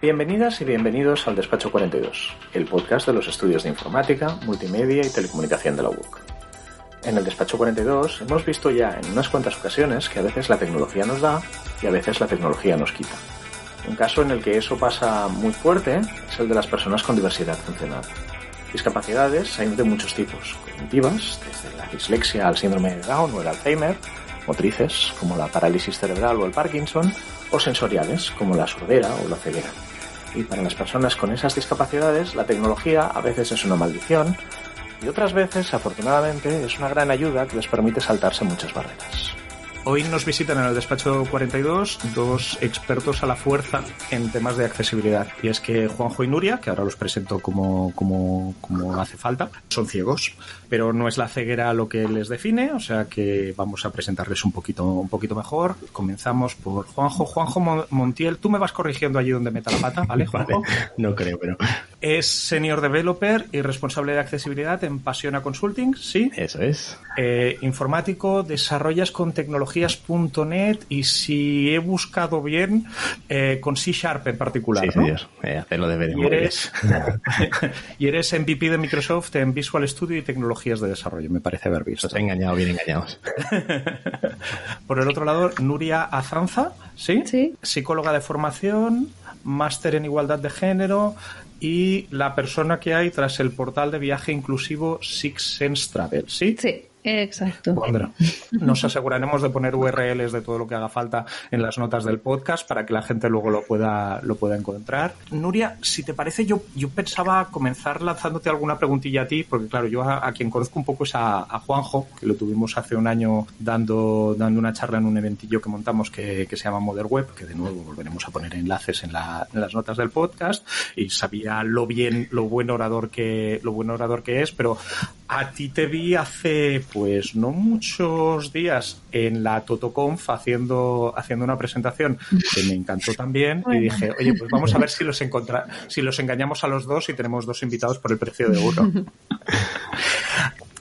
Bienvenidas y bienvenidos al Despacho 42, el podcast de los estudios de informática, multimedia y telecomunicación de la UOC. En el Despacho 42 hemos visto ya en unas cuantas ocasiones que a veces la tecnología nos da y a veces la tecnología nos quita. Un caso en el que eso pasa muy fuerte es el de las personas con diversidad funcional. Discapacidades hay de muchos tipos, cognitivas, desde la dislexia al síndrome de Down o el Alzheimer, motrices, como la parálisis cerebral o el Parkinson, o sensoriales, como la sordera o la ceguera. Y para las personas con esas discapacidades, la tecnología a veces es una maldición y otras veces, afortunadamente, es una gran ayuda que les permite saltarse muchas barreras. Hoy nos visitan en el Despacho 42 dos expertos a la fuerza en temas de accesibilidad. Y es que Juanjo y Nuria, que ahora los presento como hace falta, son ciegos. Pero no es la ceguera lo que les define, o sea que vamos a presentarles un poquito mejor. Comenzamos por Juanjo. Juanjo Montiel, tú me vas corrigiendo allí donde meta la pata, ¿vale, Juanjo? Vale, no creo, pero... Es Senior Developer y responsable de accesibilidad en Pasiona Consulting, ¿sí? Eso es. Informático, desarrollas con tecnologías.net y si he buscado bien, con C# en particular, sí, ¿no? Señor. Hacerlo deberes. Y eres MVP de Microsoft en Visual Studio y tecnologías de desarrollo, me parece haber visto. Os he engañado, bien engañados. Por el otro lado, Nuria Azanza, ¿sí? Sí. Psicóloga de formación, máster en igualdad de género y la persona que hay tras el portal de viaje inclusivo Six Sense Travel, ¿sí? Sí, exacto. Bueno, nos aseguraremos de poner URLs de todo lo que haga falta en las notas del podcast para que la gente luego lo pueda encontrar. Nuria, si te parece, yo pensaba comenzar lanzándote alguna preguntilla a ti, porque claro, yo a quien conozco un poco es a Juanjo, que lo tuvimos hace un año dando una charla en un eventillo que montamos que se llama Modern Web, que de nuevo volveremos a poner enlaces en las notas del podcast, y sabía lo buen orador que es, pero a ti te vi hace pues no muchos días en la TotoConf haciendo una presentación que me encantó también. Bueno. Y dije, oye, pues vamos a ver si los engañamos a los dos y tenemos dos invitados por el precio de uno.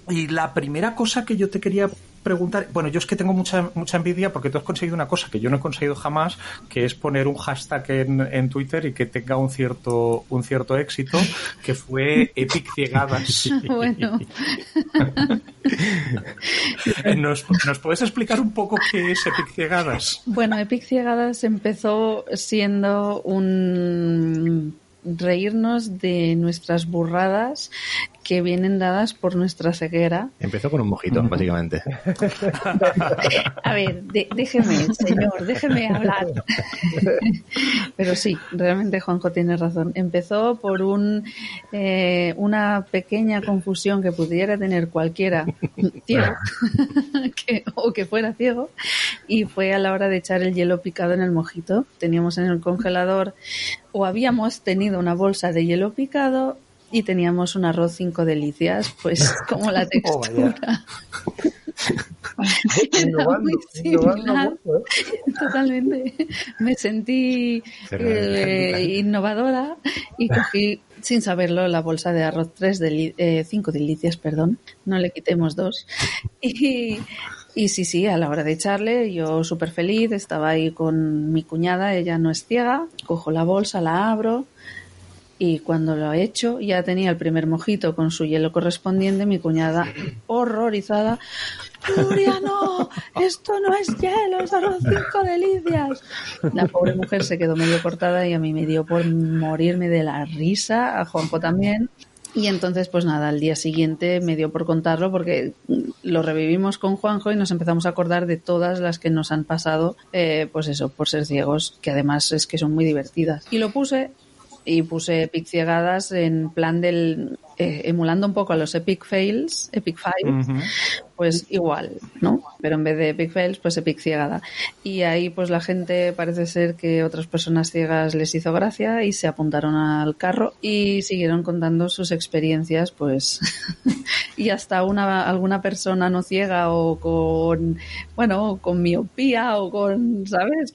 Y la primera cosa que yo te quería preguntar, bueno, yo es que tengo mucha envidia porque tú has conseguido una cosa que yo no he conseguido jamás, que es poner un hashtag en Twitter y que tenga un cierto éxito, que fue Epic Ciegadas. Bueno. ¿Nos puedes explicar un poco qué es Epic Ciegadas? Bueno, Epic Ciegadas empezó siendo un reírnos de nuestras burradas que vienen dadas por nuestra ceguera. Empezó con un mojito, básicamente. A ver, déjeme hablar. Pero sí, realmente Juanjo tiene razón. Empezó por una pequeña confusión que pudiera tener cualquiera ciego, o que fuera ciego, y fue a la hora de echar el hielo picado en el mojito. Teníamos en el congelador, o habíamos tenido una bolsa de hielo picado, y teníamos un arroz 5 delicias, pues como la textura. Innovando mucho, Totalmente. Me sentí innovadora y cogí, sin saberlo, la bolsa de arroz 5 delicias, perdón. No le quitemos 2. Y sí, a la hora de echarle, yo súper feliz, estaba ahí con mi cuñada, ella no es ciega, cojo la bolsa, la abro. Y cuando lo he hecho, ya tenía el primer mojito con su hielo correspondiente, mi cuñada horrorizada. ¡Nuria, no! ¡Esto no es hielo, es arroz 5 delicias! La pobre mujer se quedó medio cortada y a mí me dio por morirme de la risa, a Juanjo también. Y entonces, pues nada, al día siguiente me dio por contarlo porque lo revivimos con Juanjo y nos empezamos a acordar de todas las que nos han pasado, pues eso, por ser ciegos, que además es que son muy divertidas. Y lo puse Epic Ciegadas en plan del emulando un poco a los Epic Fails, Uh-huh. Pues igual, ¿no? Pero en vez de Epic Fails, pues Epic Ciegada. Y ahí pues la gente parece ser que otras personas ciegas les hizo gracia y se apuntaron al carro y siguieron contando sus experiencias, pues y hasta alguna persona no ciega o con miopía o con, ¿sabes?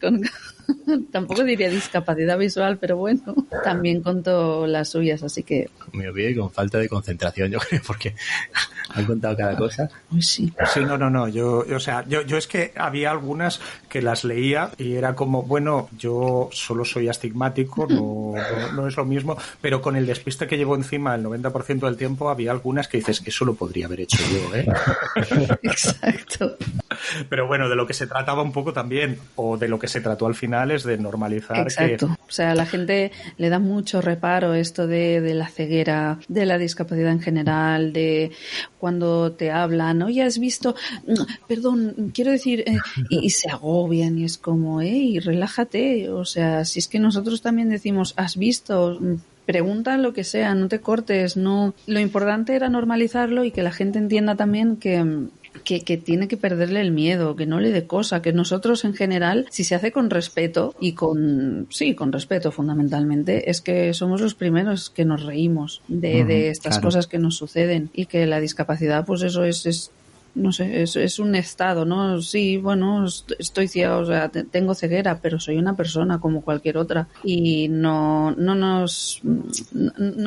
Tampoco diría discapacidad visual, pero bueno, también contó las suyas, así que... Me olvidé con falta de concentración, yo creo, porque han contado cada cosa. Uy, sí. Sí, no. Yo es que había algunas que las leía y era como, bueno, yo solo soy astigmático, no es lo mismo, pero con el despiste que llevo encima el 90% del tiempo había algunas que dices que eso lo podría haber hecho yo, ¿eh? Exacto. Pero bueno, de lo que se trataba un poco también, o de lo que se trató al final, es de normalizar. Exacto. Que... O sea, a la gente le da mucho reparo esto de la ceguera, de la discapacidad en general, de cuando te hablan, oye, has visto, perdón, quiero decir, y se agobian y es como, relájate. O sea, si es que nosotros también decimos, has visto, pregunta lo que sea, no te cortes, no. Lo importante era normalizarlo y que la gente entienda también que tiene que perderle el miedo, que no le dé cosa, que nosotros en general, si se hace con respeto y con respeto fundamentalmente, es que somos los primeros que nos reímos de estas cosas que nos suceden y que la discapacidad, pues eso es no sé, es un estado, ¿no? Sí, bueno, estoy ciega, o sea, tengo ceguera, pero soy una persona como cualquier otra y no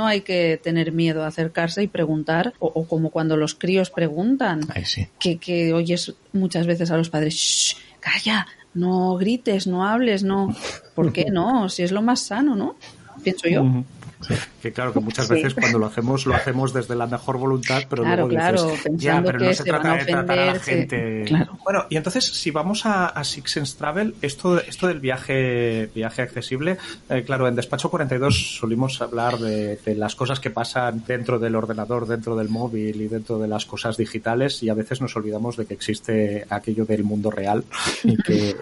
hay que tener miedo a acercarse y preguntar o como cuando los críos preguntan. Ay, sí. Que oyes muchas veces a los padres, ¡shh! ¡Calla! No grites, no hables, no. ¿Por qué no? Si es lo más sano, ¿no? Pienso yo. Sí. Que claro, que muchas veces cuando lo hacemos desde la mejor voluntad, pero luego dices, ya, pero no se trata de tratar a la gente. Claro. Bueno, y entonces si vamos a Six Sense Travel, esto del viaje accesible, claro, en Despacho 42 solimos hablar de las cosas que pasan dentro del ordenador, dentro del móvil y dentro de las cosas digitales, y a veces nos olvidamos de que existe aquello del mundo real y que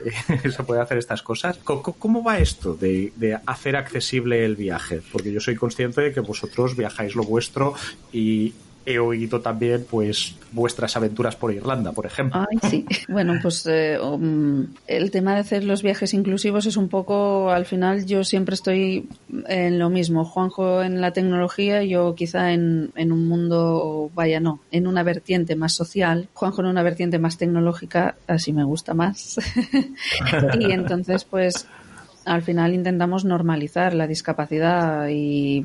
se puede hacer estas cosas. ¿Cómo va esto de hacer accesible el viaje? Porque yo soy consciente de que vosotros viajáis lo vuestro y he oído también pues vuestras aventuras por Irlanda, por ejemplo. Ay, sí. Bueno, pues el tema de hacer los viajes inclusivos es un poco, al final yo siempre estoy en lo mismo. Juanjo en la tecnología, yo quizá en un mundo, en una vertiente más social. Juanjo en una vertiente más tecnológica, así me gusta más. Y entonces pues al final intentamos normalizar la discapacidad y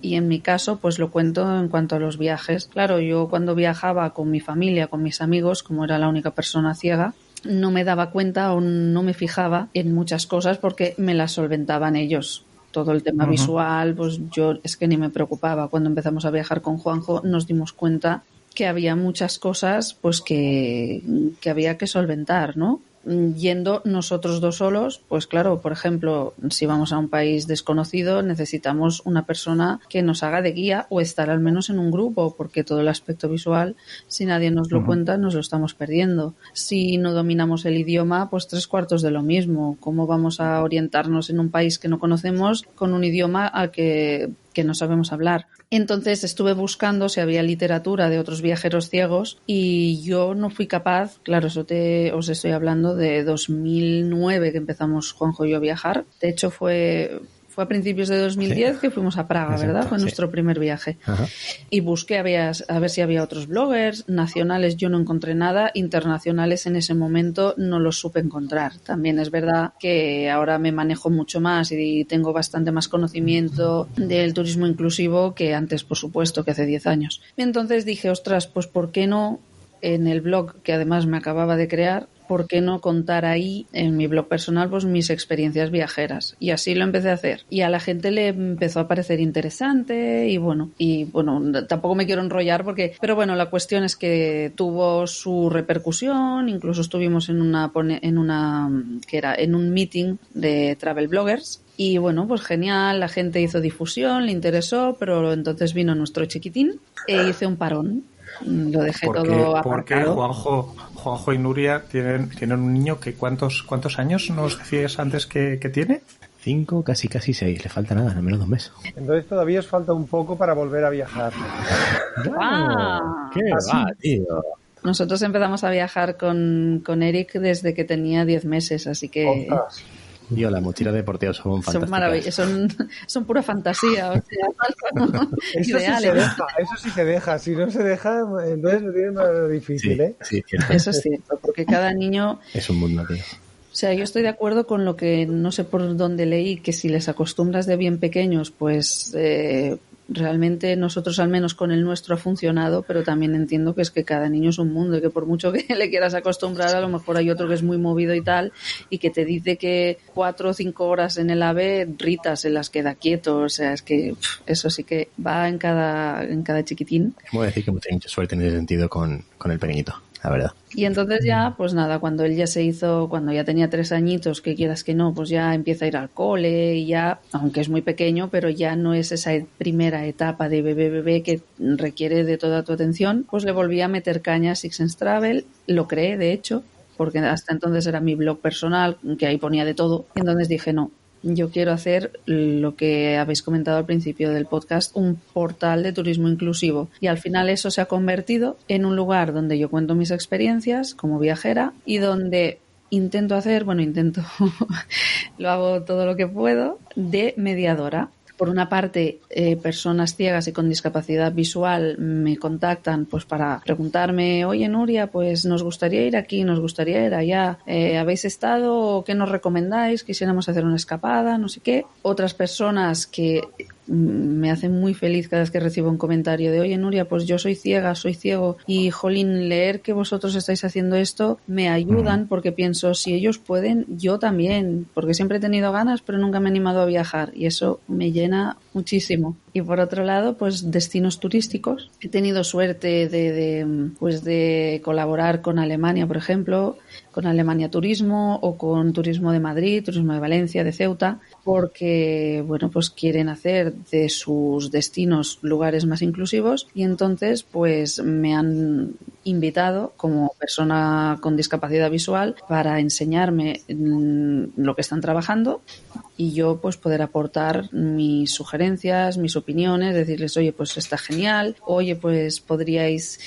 en mi caso pues lo cuento en cuanto a los viajes. Claro, yo cuando viajaba con mi familia, con mis amigos, como era la única persona ciega, no me daba cuenta o no me fijaba en muchas cosas porque me las solventaban ellos. Todo el tema visual, pues yo es que ni me preocupaba. Cuando empezamos a viajar con Juanjo nos dimos cuenta que había muchas cosas pues que había que solventar, ¿no? Yendo nosotros dos solos, pues claro, por ejemplo, si vamos a un país desconocido necesitamos una persona que nos haga de guía o estar al menos en un grupo, porque todo el aspecto visual, si nadie nos lo cuenta, nos lo estamos perdiendo. Si no dominamos el idioma, pues 3/4 de lo mismo. ¿Cómo vamos a orientarnos en un país que no conocemos con un idioma al que no sabemos hablar? Entonces estuve buscando si había literatura de otros viajeros ciegos y yo no fui capaz, claro, eso os estoy hablando de 2009 que empezamos Juanjo y yo a viajar. De hecho fue a principios de 2010 que fuimos a Praga, exacto, ¿verdad? Fue nuestro primer viaje. Ajá. Y busqué a ver si había otros bloggers nacionales, yo no encontré nada, internacionales en ese momento no los supe encontrar. También es verdad que ahora me manejo mucho más y tengo bastante más conocimiento del turismo inclusivo que antes, por supuesto, que hace 10 años. Entonces dije, ostras, pues ¿por qué no en el blog que además me acababa de crear? ¿Por qué no contar ahí, en mi blog personal, pues mis experiencias viajeras? Y así lo empecé a hacer. Y a la gente le empezó a parecer interesante y bueno, tampoco me quiero enrollar pero bueno, la cuestión es que tuvo su repercusión, incluso estuvimos en un meeting de travel bloggers. Y bueno, pues genial, la gente hizo difusión, le interesó, pero entonces vino nuestro chiquitín e hice un parón. Lo dejé todo aparcado. Porque Juanjo y Nuria tienen un niño que ¿cuántos años nos decías antes que tiene? 5, casi 6. Le falta nada, no menos de un mes. Entonces todavía os falta un poco para volver a viajar. ¿Qué va, tío? Nosotros empezamos a viajar con Eric desde que tenía 10 meses, así que... Ostras. Yo, la mochila deportiva son fantásticas. Son maravillosas, son pura fantasía. O sea, eso ideales. Sí se deja, eso sí se deja. Si no se deja, entonces lo tiene más difícil, sí, ¿eh? Sí, cierto. Eso es cierto, porque cada niño... Es un mundo, tío. O sea, yo estoy de acuerdo con lo que no sé por dónde leí, que si les acostumbras de bien pequeños, pues realmente nosotros al menos con el nuestro ha funcionado, pero también entiendo que es que cada niño es un mundo y que por mucho que le quieras acostumbrar, a lo mejor hay otro que es muy movido y tal, y que te dice que 4 o 5 horas en el AVE, ritas se las queda quieto. O sea, es que eso sí que va en cada chiquitín. Puedo decir que hemos tenido mucha suerte en ese sentido con el pequeñito, la verdad. Y entonces ya, pues nada, cuando él ya cuando ya tenía 3 añitos, que quieras que no, pues ya empieza a ir al cole y ya, aunque es muy pequeño, pero ya no es esa primera etapa de bebé que requiere de toda tu atención, pues le volví a meter caña a Six Sense Travel, lo creé de hecho, porque hasta entonces era mi blog personal, que ahí ponía de todo, y entonces dije no. Yo quiero hacer lo que habéis comentado al principio del podcast, un portal de turismo inclusivo. Y al final eso se ha convertido en un lugar donde yo cuento mis experiencias como viajera y donde intento, lo hago todo lo que puedo, de mediadora. Por una parte, personas ciegas y con discapacidad visual me contactan pues para preguntarme, oye Nuria, pues nos gustaría ir aquí, nos gustaría ir allá, ¿habéis estado? ¿Qué nos recomendáis? Quisiéramos hacer una escapada, no sé qué. Otras personas que me hacen muy feliz cada vez que recibo un comentario de, oye Nuria, pues yo soy ciega, soy ciego y jolín, leer que vosotros estáis haciendo esto me ayudan porque pienso, si ellos pueden, yo también, porque siempre he tenido ganas pero nunca me he animado a viajar y eso me llena muchísimo. Y por otro lado, pues destinos turísticos. He tenido suerte de colaborar con Alemania, por ejemplo, con Alemania Turismo o con Turismo de Madrid, Turismo de Valencia, de Ceuta, porque, bueno, pues quieren hacer de sus destinos lugares más inclusivos y entonces, pues me han invitado como persona con discapacidad visual para enseñarme lo que están trabajando y yo pues poder aportar mis sugerencias, mis opiniones, decirles, oye, pues está genial, oye, pues podríais,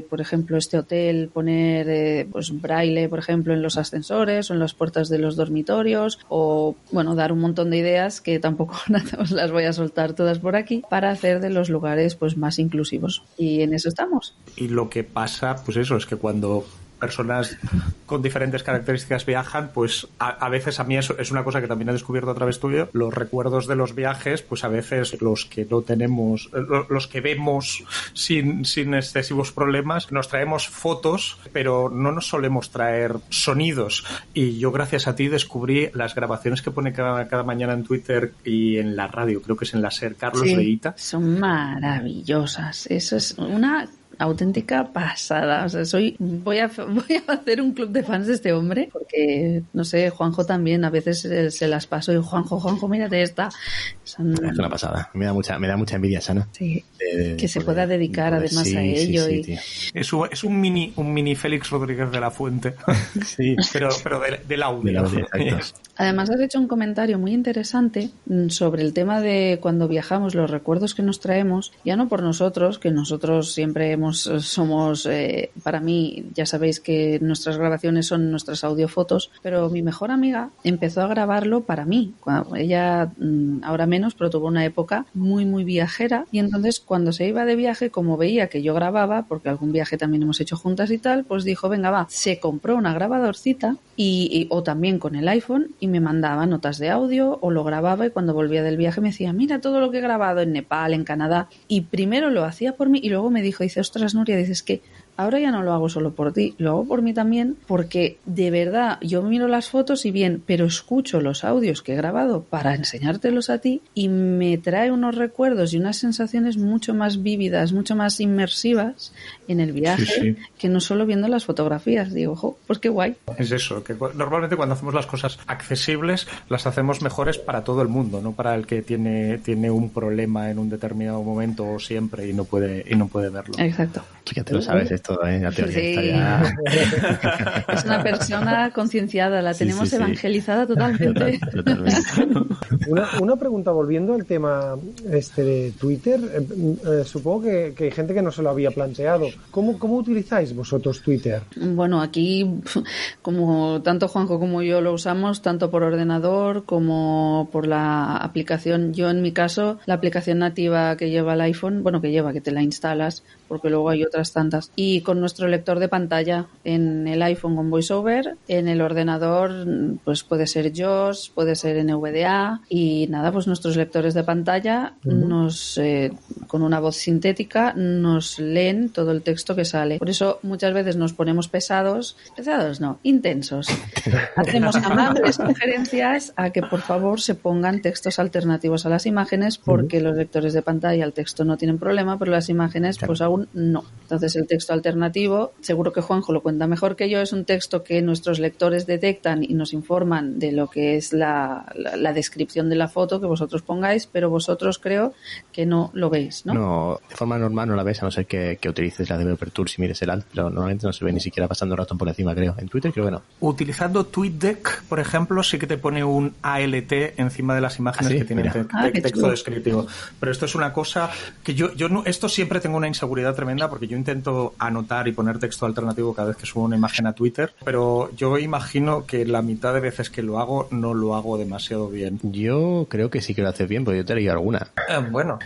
por ejemplo, este hotel poner pues braille, por ejemplo, en los ascensores o en las puertas de los dormitorios o, bueno, dar un montón de ideas que tampoco os las voy a soltar todas por aquí para hacer de los lugares pues más inclusivos y en eso estamos. Y lo que pasa, pues eso, es que cuando personas con diferentes características viajan, pues a veces a mí eso es una cosa que también he descubierto a través tuyo, los recuerdos de los viajes, pues a veces los que no tenemos, los que vemos sin excesivos problemas, nos traemos fotos, pero no nos solemos traer sonidos. Y yo gracias a ti descubrí las grabaciones que pone cada mañana en Twitter y en la radio, creo que es en la SER, Carlos Leita. Son maravillosas. Eso es una auténtica pasada. O sea, voy a hacer un club de fans de este hombre porque, no sé, Juanjo también a veces se las paso y Juanjo, mírate esta. Es una pasada. Me da mucha envidia, Sana. Sí. Que se pueda dedicar además a ello. Sí, es un mini Félix Rodríguez de la Fuente. Sí. pero del audio. Exacto. Además has hecho un comentario muy interesante sobre el tema de cuando viajamos, los recuerdos que nos traemos, ya no por nosotros, que nosotros siempre somos, para mí, ya sabéis que nuestras grabaciones son nuestras audiofotos, pero mi mejor amiga empezó a grabarlo para mí. Ella ahora menos, pero tuvo una época muy, muy viajera y entonces cuando se iba de viaje, como veía que yo grababa, porque algún viaje también hemos hecho juntas y tal, pues dijo, venga, va, se compró una grabadorcita o también con el iPhone y me mandaba notas de audio o lo grababa y cuando volvía del viaje me decía, mira todo lo que he grabado en Nepal, en Canadá, y primero lo hacía por mí y luego me dijo, dice, ostras Nuria, dices que ahora ya no lo hago solo por ti, lo hago por mí también porque de verdad yo miro las fotos y bien, pero escucho los audios que he grabado para enseñártelos a ti y me trae unos recuerdos y unas sensaciones mucho más vívidas, mucho más inmersivas en el viaje que no solo viendo las fotografías. Digo, ojo, pues qué guay. Es eso, que normalmente cuando hacemos las cosas accesibles las hacemos mejores para todo el mundo, no para el que tiene un problema en un determinado momento o siempre y no puede verlo. Exacto. Tú ya te lo sabes esto, la teoría está ya... Es una persona concienciada, la tenemos evangelizada totalmente. Una pregunta, volviendo al tema de Twitter, supongo que hay gente que no se lo había planteado. ¿Cómo utilizáis vosotros Twitter? Bueno, aquí, como tanto Juanjo como yo lo usamos, tanto por ordenador como por la aplicación. Yo, en mi caso, la aplicación nativa que lleva el iPhone, que te la instalas, porque luego hay otras tantas. Y y con nuestro lector de pantalla en el iPhone con VoiceOver, en el ordenador pues puede ser JAWS, puede ser NVDA y nada, pues nuestros lectores de pantalla nos con una voz sintética nos leen todo el texto que sale. Por eso muchas veces nos ponemos pesados no, intensos. Hacemos amables sugerencias a que por favor se pongan textos alternativos a las imágenes porque los lectores de pantalla el texto no tienen problema, pero las imágenes pues aún no. Entonces el texto alternativo, seguro que Juanjo lo cuenta mejor que yo, es un texto que nuestros lectores detectan y nos informan de lo que es la descripción de la foto que vosotros pongáis, pero vosotros creo que no lo veis, ¿no? No, de forma normal no la ves, a no ser que utilices la Developer Tools y mires el alt, pero normalmente no se ve ni siquiera pasando un ratón por encima, creo. En Twitter creo que no. Utilizando TweetDeck, por ejemplo, sí que te pone un ALT encima de las imágenes que tienen texto descriptivo. Pero esto es una cosa que yo no, esto siempre tengo una inseguridad tremenda porque yo intento anotar y poner texto alternativo cada vez que subo una imagen a Twitter, pero yo imagino que la mitad de veces que lo hago no lo hago demasiado bien. Yo creo que sí que lo haces bien, porque yo te he leído alguna. Bueno,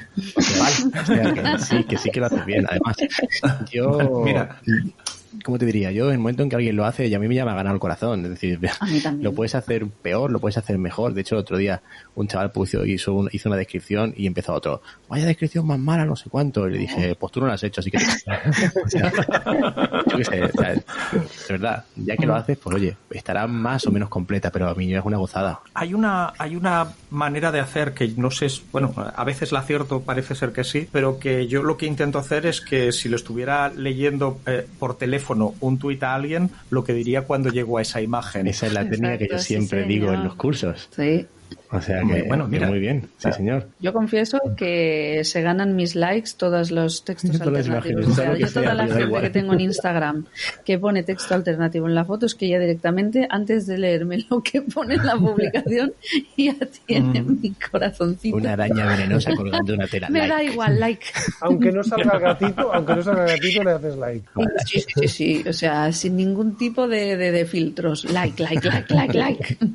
vale. O sea, que sí que lo haces bien. Además, yo... Mira... ¿Cómo te diría? Yo, en el momento en que alguien lo hace, y a mí me llama a ganar el corazón. Es decir, lo puedes hacer peor, lo puedes hacer mejor. De hecho, el otro día un chaval hizo una descripción y empezó otro. Vaya descripción más mala, no sé cuánto. Y le dije, pues tú no lo has hecho, así que... O sea, yo qué sé, o sea, de verdad, ya que lo haces, pues oye, estará más o menos completa, pero a mí es una gozada. Hay una manera de hacer que no sé, bueno, a veces la acierto, parece ser que sí, pero que yo lo que intento hacer es que si lo estuviera leyendo por teléfono un tuit a alguien, lo que diría cuando llego a esa imagen. Esa es la técnica que yo siempre digo en los cursos. Sí. O sea que, bueno, mira, muy bien, sí señor. Yo confieso que se ganan mis likes todos los textos alternativos. O sea, yo toda la gente que tengo en Instagram que pone texto alternativo en la foto es que ya directamente, antes de leerme lo que pone en la publicación, ya tiene mi corazoncito. Una araña venenosa colgando una tela. Me da igual, like. Aunque no salga gatito, le haces like. Sí. O sea, sin ningún tipo de filtros. Like.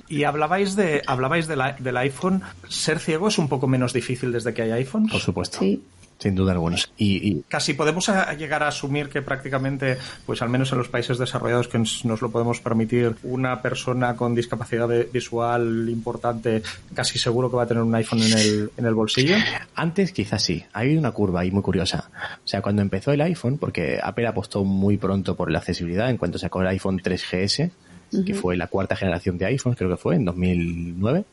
Y hablabais del iPhone. ¿Ser ciego es un poco menos difícil desde que hay iPhones? Por supuesto. Sí. Sin duda alguna. Y casi podemos llegar a asumir que prácticamente, pues al menos en los países desarrollados que nos lo podemos permitir, una persona con discapacidad visual importante casi seguro que va a tener un iPhone en el bolsillo. Antes quizás sí. Hay una curva ahí muy curiosa. O sea, cuando empezó el iPhone, porque Apple apostó muy pronto por la accesibilidad en cuanto sacó el iPhone 3GS, que fue la cuarta generación de iPhones, creo que fue, en 2009,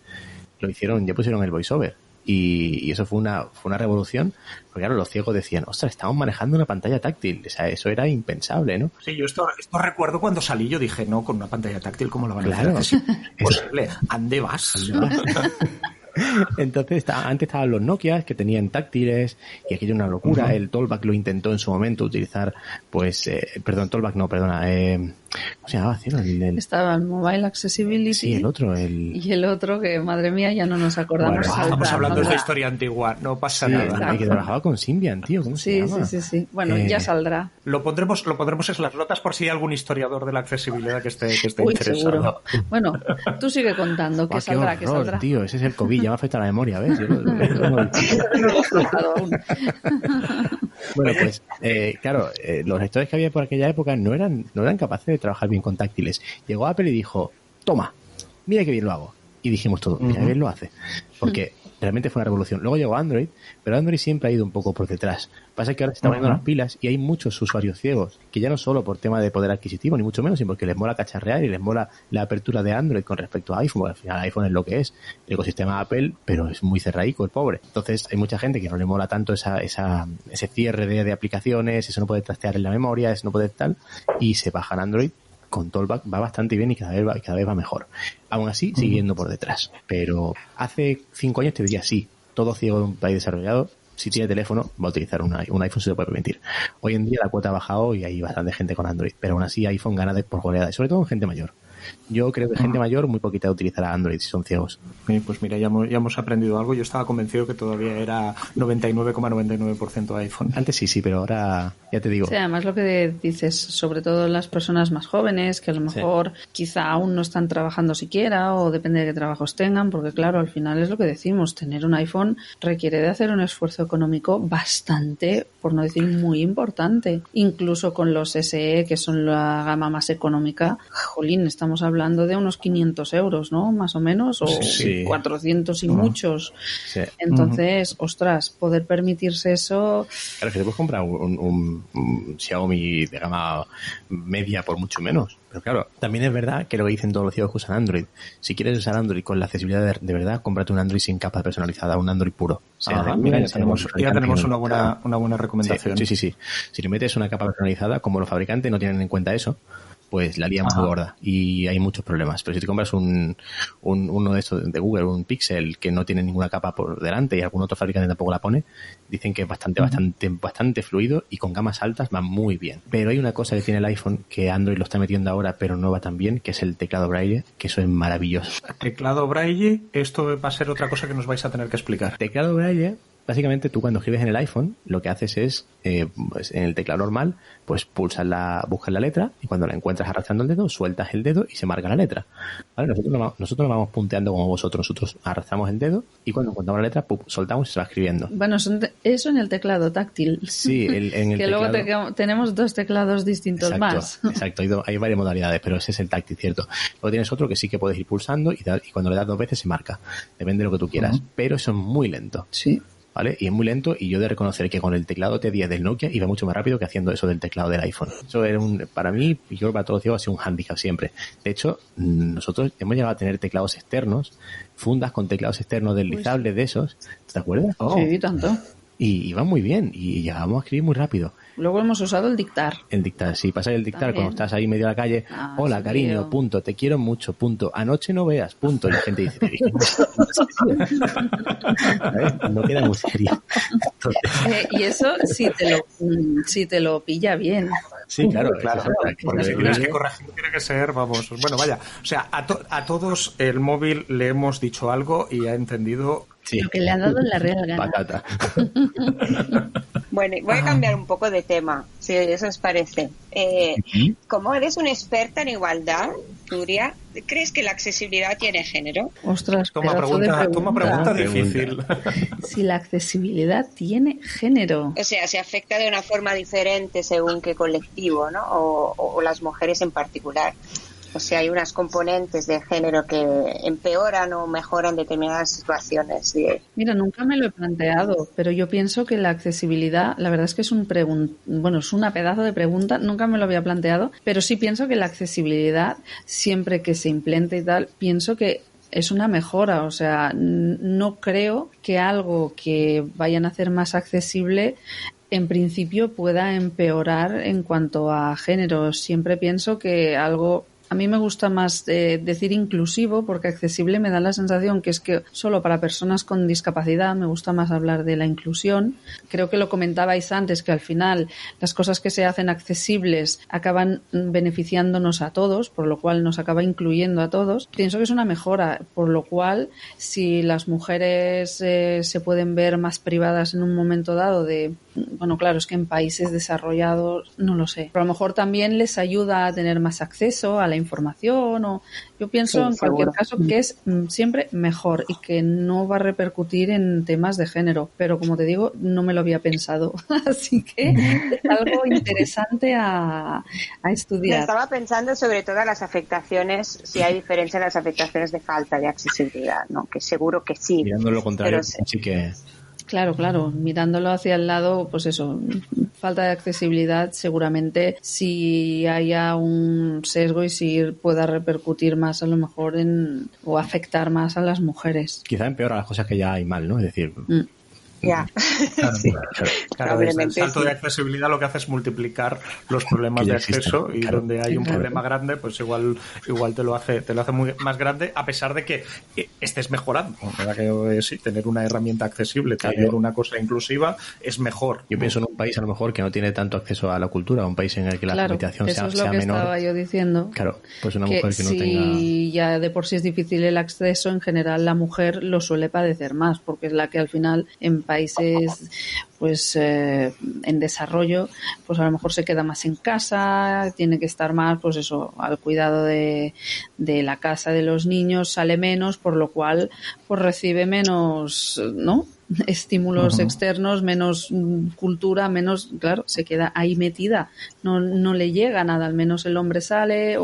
ya pusieron el VoiceOver. Y eso fue una revolución, porque claro, los ciegos decían, ostras, estamos manejando una pantalla táctil. O sea, eso era impensable, ¿no? Sí, yo esto recuerdo cuando salí, yo dije, no, con una pantalla táctil, ¿cómo lo van a hacer? Claro. Es imposible. ¿Ande vas? Entonces, antes estaban los Nokia que tenían táctiles y aquello era una locura. El Talkback lo intentó en su momento utilizar, pues, Talkback no, perdona, ¿cómo se llamaba? Estaba el Mobile Accessibility. Sí, el otro. Y el otro que, madre mía, ya no nos acordamos. Bueno, estamos hablando de historia antigua, no pasa nada. Y que trabajaba con Symbian, tío, ¿cómo se llama? Sí. Bueno, ya saldrá. Lo pondremos en las notas por si hay algún historiador de la accesibilidad que esté interesado. Seguro. Bueno, tú sigue contando, que saldrá, qué horror, tío, ese es el COVID, ya me afecta la memoria, ¿ves? Bueno, pues, claro, los lectores que había por aquella época no eran capaces de trabajar bien con táctiles. Llegó Apple y dijo, toma, mira qué bien lo hago. Y dijimos todo, mira qué bien lo hace. Porque realmente fue una revolución. Luego llegó Android, pero Android siempre ha ido un poco por detrás. Pasa que ahora se están poniendo las pilas y hay muchos usuarios ciegos que ya no solo por tema de poder adquisitivo, ni mucho menos, sino porque les mola cacharrear y les mola la apertura de Android con respecto a iPhone, porque al final iPhone es lo que es, el ecosistema Apple, pero es muy cerraico, el pobre. Entonces hay mucha gente que no le mola tanto ese cierre de aplicaciones, eso no puede trastear en la memoria, eso no puede tal, y se bajan Android. Con Talkback va bastante bien y cada vez va mejor. Aún así, siguiendo por detrás. Pero hace 5 años te diría sí, todo ciego de un país desarrollado, si tiene teléfono, va a utilizar un iPhone, se lo puede permitir. Hoy en día la cuota ha bajado y hay bastante gente con Android, pero aún así iPhone gana por goleada, y sobre todo en gente mayor. Yo creo que gente mayor muy poquita utilizará Android si son ciegos. Pues mira, ya hemos aprendido algo. Yo estaba convencido que todavía era 99,99% iPhone. Antes sí, pero ahora ya te digo. Sí, además lo que dices, sobre todo las personas más jóvenes, que a lo mejor quizá aún no están trabajando siquiera, o depende de qué trabajos tengan, porque claro, al final es lo que decimos, tener un iPhone requiere de hacer un esfuerzo económico bastante, por no decir muy importante. Incluso con los SE, que son la gama más económica, jolín, estamos hablando de unos 500 euros, ¿no? Más o menos, o 400 y muchos. Sí. Entonces, ostras, poder permitirse eso... Claro, que te puedes comprar un Xiaomi de gama media por mucho menos. Pero claro, también es verdad que lo que dicen todos los ciegos que usan Android. Si quieres usar Android con la accesibilidad de verdad, cómprate un Android sin capa personalizada, un Android puro. Mira, ya tenemos una buena recomendación. Sí. Si le metes una capa personalizada, como los fabricantes no tienen en cuenta eso, pues la lía muy gorda y hay muchos problemas. Pero si te compras uno de estos de Google, un Pixel que no tiene ninguna capa por delante y algún otro fabricante tampoco la pone, dicen que es bastante fluido y con gamas altas va muy bien. Pero hay una cosa que tiene el iPhone que Android lo está metiendo ahora pero no va tan bien, que es el teclado Braille, que eso es maravilloso. Teclado Braille, esto va a ser otra cosa que nos vais a tener que explicar. Teclado Braille, básicamente tú cuando escribes en el iPhone lo que haces es pues en el teclado normal pues buscas la letra y cuando la encuentras arrastrando el dedo sueltas el dedo y se marca la letra, ¿vale? Nosotros no vamos punteando como vosotros, nosotros arrastramos el dedo y cuando encontramos la letra soltamos y se va escribiendo. Bueno, eso en el teclado táctil. Sí, en el que teclado... luego tenemos dos teclados distintos más. Exacto, hay varias modalidades, pero ese es el táctil, cierto. Luego tienes otro que sí que puedes ir pulsando y cuando le das 2 veces se marca, depende de lo que tú quieras, pero eso es muy lento. Sí. ¿Vale? Y es muy lento y yo he de reconocer que con el teclado T10 del Nokia iba mucho más rápido que haciendo eso del teclado del iPhone. Eso era para mí, y yo creo que para todos los ciegos ha sido un hándicap siempre. De hecho, nosotros hemos llegado a tener teclados externos, fundas con teclados externos deslizables de esos, ¿te acuerdas? Sí, tanto. Y iban muy bien y llegábamos a escribir muy rápido. Luego hemos usado el dictar. El dictar, sí, pasar el dictar también. Cuando estás ahí medio de la calle, hola cariño, tío. Punto, te quiero mucho, punto, anoche no veas, punto, y la gente dice, no queda muy serio. Entonces... y eso si te lo pilla bien. Sí, claro. Porque si tienes que corregir tiene que ser, vamos, bueno, vaya, o sea, a todos el móvil le hemos dicho algo y ha entendido... Sí. Lo que le ha dado la real gana. Patata. Bueno, voy a cambiar un poco de tema, si eso os parece. Como eres una experta en igualdad, Nuria, ¿crees que la accesibilidad tiene género? Ostras, toma pregunta difícil. Si la accesibilidad tiene género. O sea, se afecta de una forma diferente según qué colectivo, ¿no? O las mujeres en particular. O sea, hay unas componentes de género que empeoran o mejoran determinadas situaciones. Mira, nunca me lo he planteado, pero yo pienso que la accesibilidad, la verdad es que es es una pedazo de pregunta, nunca me lo había planteado, pero sí pienso que la accesibilidad, siempre que se implemente y tal, pienso que es una mejora. O sea, no creo que algo que vayan a hacer más accesible en principio pueda empeorar en cuanto a género. Siempre pienso que algo... A mí me gusta más decir inclusivo, porque accesible me da la sensación que es que solo para personas con discapacidad. Me gusta más hablar de la inclusión. Creo que lo comentabais antes, que al final las cosas que se hacen accesibles acaban beneficiándonos a todos, por lo cual nos acaba incluyendo a todos. Pienso que es una mejora, por lo cual si las mujeres se pueden ver más privadas en un momento dado de... Bueno, claro, es que en países desarrollados no lo sé. Pero a lo mejor también les ayuda a tener más acceso a la información o... Yo pienso en cualquier caso que es siempre mejor y que no va a repercutir en temas de género. Pero como te digo, no me lo había pensado. Así que es algo interesante a estudiar. Estaba pensando sobre todas las afectaciones, si hay diferencia en las afectaciones de falta de accesibilidad, ¿no? Que seguro que sí. Mirando lo contrario, sí que... Claro, mirándolo hacia el lado, pues eso, falta de accesibilidad, seguramente si haya un sesgo y si pueda repercutir más a lo mejor o afectar más a las mujeres. Quizá empeora las cosas que ya hay mal, ¿no? Es decir, Ya. Claro, Sí. claro, el Probablemente salto sí. de accesibilidad lo que hace es multiplicar los problemas Que ya de acceso existen, y claro. donde hay un Claro. problema grande, pues igual te lo hace muy más grande, a pesar de que estés mejorando. ¿Verdad que sí, tener una herramienta accesible, tener una cosa inclusiva es mejor. Yo pienso en un país a lo mejor que no tiene tanto acceso a la cultura, un país en el que la Claro, alfabetización eso sea, es lo sea que menor. estaba yo diciendo. Claro, pues una Que mujer que no si tenga... ya de por sí es difícil el acceso, en general la mujer lo suele padecer más, porque es la que al final en países pues en desarrollo, pues a lo mejor se queda más en casa, tiene que estar más, pues eso, al cuidado de la casa de los niños, sale menos, por lo cual pues recibe menos, ¿no?, estímulos externos, menos cultura, menos, claro, se queda ahí metida, no le llega nada, al menos el hombre sale,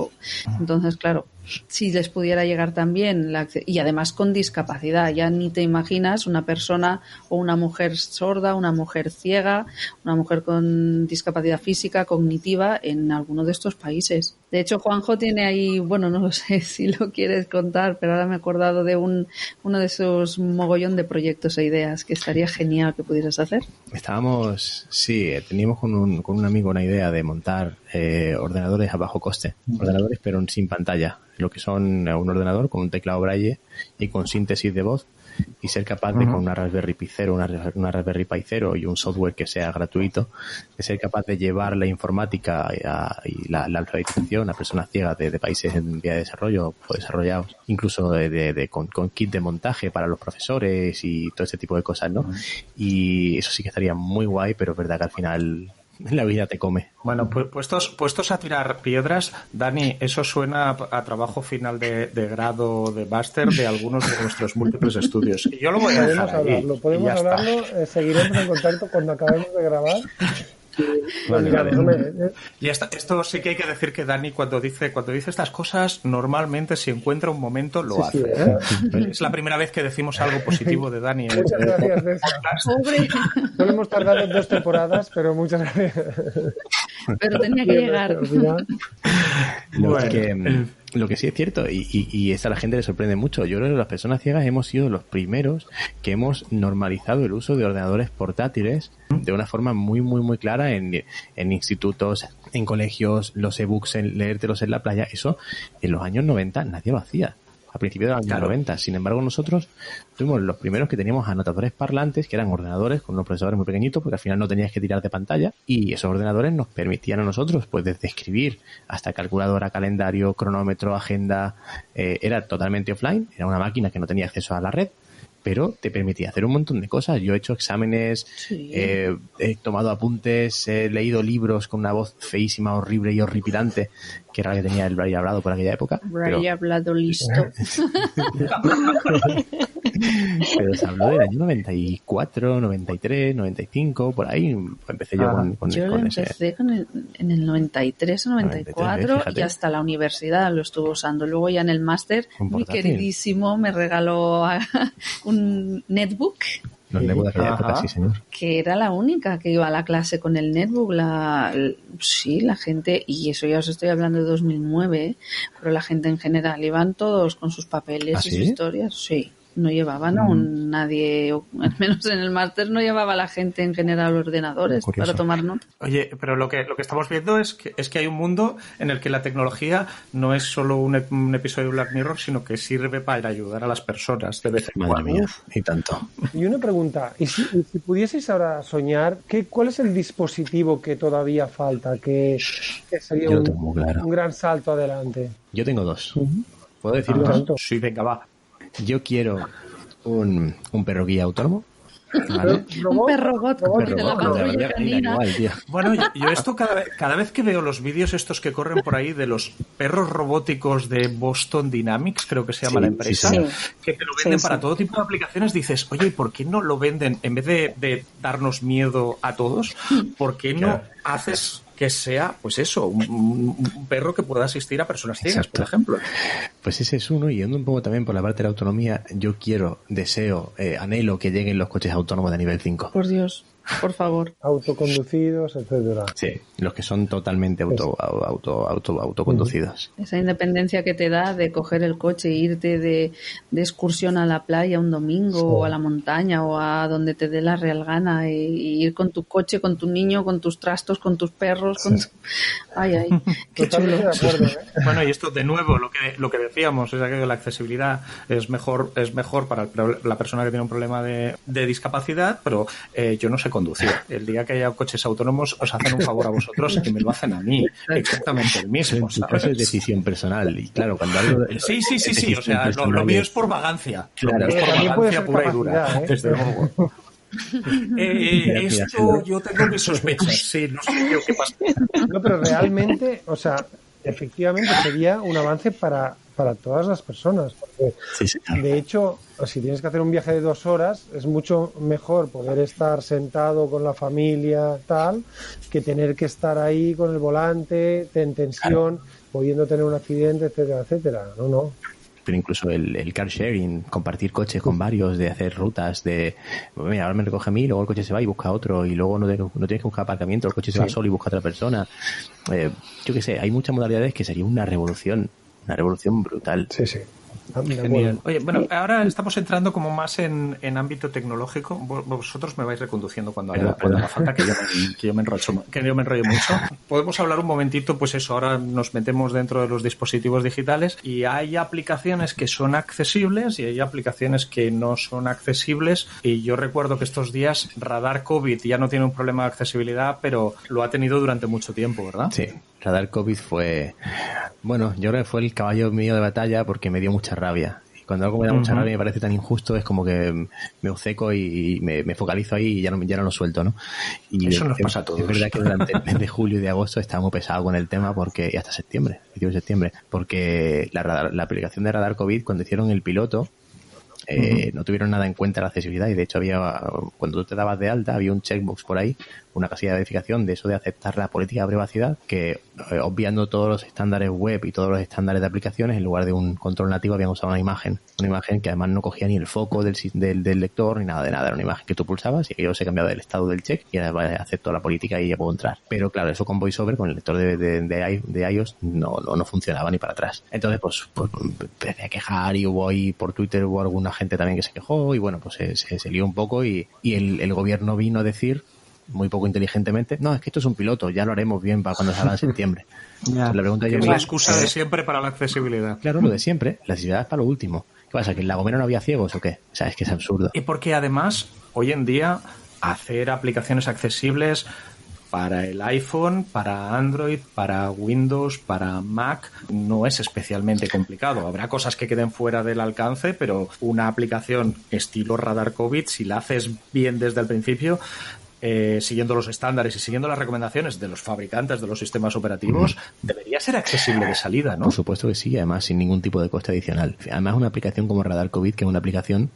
entonces claro, si les pudiera llegar también y además con discapacidad, ya ni te imaginas una persona o una mujer sorda, una mujer ciega, una mujer con discapacidad física, cognitiva en alguno de estos países. De hecho, Juanjo tiene ahí, bueno, no lo sé si lo quieres contar, pero ahora me he acordado de uno de esos mogollón de proyectos e ideas que estaría genial que pudieras hacer. Teníamos con un amigo una idea de montar ordenadores a bajo coste, ordenadores pero sin pantalla, lo que son un ordenador con un teclado Braille y con síntesis de voz, y ser capaz de, con una Raspberry Pi 0, una Raspberry Pi 0 y un software que sea gratuito, de ser capaz de llevar la informática y la alfabetización a personas ciegas de países en vía de desarrollo o desarrollados, incluso con kit de montaje para los profesores y todo ese tipo de cosas, ¿no? Y eso sí que estaría muy guay, pero es verdad que al final la vida te come. Bueno, pues puestos a tirar piedras, Dani, eso suena a trabajo final de grado, de máster de algunos de nuestros múltiples estudios. Y yo lo voy a dejar ahí. Podemos hablarlo, seguiremos en contacto cuando acabemos de grabar. Vale. Y esto sí que hay que decir que Dani cuando dice estas cosas normalmente si encuentra un momento lo hace. Es la primera vez que decimos algo positivo de Dani. Muchas gracias, César. Solo hemos tardado en 2 temporadas, pero muchas gracias. Pero tenía que llegar. Lo que sí es cierto, y esto a la gente le sorprende mucho, yo creo que las personas ciegas hemos sido los primeros que hemos normalizado el uso de ordenadores portátiles de una forma muy, muy, muy clara en institutos, en colegios, los ebooks, leértelos en la playa. Eso en los años 90 nadie lo hacía. A principios de los años 90. Sin embargo, nosotros fuimos los primeros que teníamos anotadores parlantes, que eran ordenadores con unos procesadores muy pequeñitos, porque al final no tenías que tirar de pantalla, y esos ordenadores nos permitían a nosotros, pues desde escribir hasta calculadora, calendario, cronómetro, agenda, era totalmente offline, era una máquina que no tenía acceso a la red, pero te permitía hacer un montón de cosas. Yo he hecho exámenes, sí. He tomado apuntes, he leído libros con una voz feísima, horrible y horripilante, que era la que tenía el Braille hablado por aquella época. Braille hablado listo. Pero se habló del año 94, 93, 95, por ahí empecé yo con yo lo empecé en el 93 o 94 y hasta la universidad lo estuve usando. Luego ya en el máster, mi queridísimo me regaló un netbook. Los netbooks de aquella época, sí, señor. Que era la única que iba a la clase con el netbook. La gente, y eso ya os estoy hablando de 2009, pero la gente en general iban todos con sus papeles y sus historias. Sí. No llevaban aún nadie, o al menos en el máster no llevaba la gente en general ordenadores para tomar notas. Oye, pero lo que estamos viendo es que hay un mundo en el que la tecnología no es solo un episodio de Black Mirror, sino que sirve para ayudar a las personas de vez en cuando. Madre mía, y tanto. Y una pregunta, ¿y si pudieseis ahora soñar, cuál es el dispositivo que todavía falta, que sería un gran salto adelante? Yo tengo 2. ¿Puedo decir 2? Sí, venga, va. Yo quiero un perro guía autónomo. ¿Vale? Un perro robot de la patrulla canina. Bueno, yo esto cada vez que veo los vídeos estos que corren por ahí de los perros robóticos de Boston Dynamics, creo que se llama la empresa, que te lo venden para todo tipo de aplicaciones, dices, oye, ¿y por qué no lo venden? En vez de darnos miedo a todos, ¿por qué no haces que sea, pues eso, un perro que pueda asistir a personas ciegas, por ejemplo? Pues ese es uno, y yendo un poco también por la parte de la autonomía, yo quiero, deseo, anhelo que lleguen los coches autónomos de nivel 5. Por Dios. por favor. Autoconducidos, etcétera. Sí, los que son totalmente autoconducidos. Esa independencia que te da de coger el coche e irte de excursión a la playa un domingo, sí, o a la montaña o a donde te dé la real gana, y ir con tu coche, con tu niño, con tus trastos, con tus perros. Sí. Ay, qué chulo. De acuerdo, ¿eh? Bueno, y esto de nuevo, lo que decíamos, es que la accesibilidad es mejor para la persona que tiene un problema de discapacidad, pero yo no sé conducir. El día que haya coches autónomos os hacen un favor a vosotros y me lo hacen a mí. Exactamente el mismo. Eso es decisión personal. Y claro, cuando hablo de... Sí. O sea, lo mío es por vagancia. Claro, es por vagancia pura y dura. Desde luego. Esto yo tengo mis sospechas. Sí, no sé yo qué pasa. No, pero realmente, o sea, efectivamente sería un avance para todas las personas, porque sí, claro. De hecho, si tienes que hacer un viaje de 2 horas, es mucho mejor poder estar sentado con la familia, tal, que tener que estar ahí con el volante, en tensión, claro, pudiendo tener un accidente, etcétera, etcétera. No. Pero incluso el car sharing, compartir coches con varios, de hacer rutas, de mira, ahora me recoge a mí, luego el coche se va y busca a otro, y luego no tienes que buscar aparcamiento, el coche se va solo y busca a otra persona. Yo qué sé, hay muchas modalidades que sería una revolución brutal. Sí. Genial. Oye, bueno, ahora estamos entrando como más en ámbito tecnológico. Vosotros me vais reconduciendo cuando haga falta, que yo me enrollo mucho. Podemos hablar un momentito, pues eso, ahora nos metemos dentro de los dispositivos digitales y hay aplicaciones que son accesibles y hay aplicaciones que no son accesibles, y yo recuerdo que estos días Radar COVID ya no tiene un problema de accesibilidad, pero lo ha tenido durante mucho tiempo, ¿verdad? Sí. Radar COVID fue, bueno, yo creo que fue el caballo mío de batalla porque me dio mucha rabia. Y cuando algo me da mucha rabia y me parece tan injusto, es como que me obceco y me focalizo ahí y ya no lo suelto, ¿no? Y eso nos pasa a todos. Es verdad que durante el mes de julio y de agosto estaba muy pesado con el tema, y hasta septiembre, porque la aplicación de Radar COVID, cuando hicieron el piloto, no tuvieron nada en cuenta la accesibilidad, y de hecho cuando tú te dabas de alta había un checkbox por ahí, una casilla de verificación de eso de aceptar la política de privacidad, que obviando todos los estándares web y todos los estándares de aplicaciones, en lugar de un control nativo habían usado una imagen que además no cogía ni el foco del lector ni nada, era una imagen que tú pulsabas y aquello se cambiaba del estado del check y ahora acepto la política y ya puedo entrar. Pero claro, eso con VoiceOver, con el lector de iOS no funcionaba ni para atrás. Entonces pues empecé a quejar, y hubo ahí por Twitter hubo alguna gente también que se quejó, y bueno, pues se lió un poco, y el gobierno vino a decir muy poco inteligentemente, no, es que esto es un piloto, ya lo haremos bien para cuando salga en septiembre. La pregunta es la excusa de siempre para la accesibilidad. Claro, lo de siempre, la accesibilidad es para lo último. ¿Qué pasa, que en La Gomera no había ciegos o qué? O sea, es que es absurdo. Y porque además, hoy en día, hacer aplicaciones accesibles para el iPhone, para Android, para Windows, para Mac, no es especialmente complicado. Habrá cosas que queden fuera del alcance, pero una aplicación estilo Radar COVID, si la haces bien desde el principio, siguiendo los estándares y siguiendo las recomendaciones de los fabricantes de los sistemas operativos, debería ser accesible de salida, ¿no? Por supuesto que sí, además sin ningún tipo de coste adicional. Además, una aplicación como Radar COVID, que es una aplicación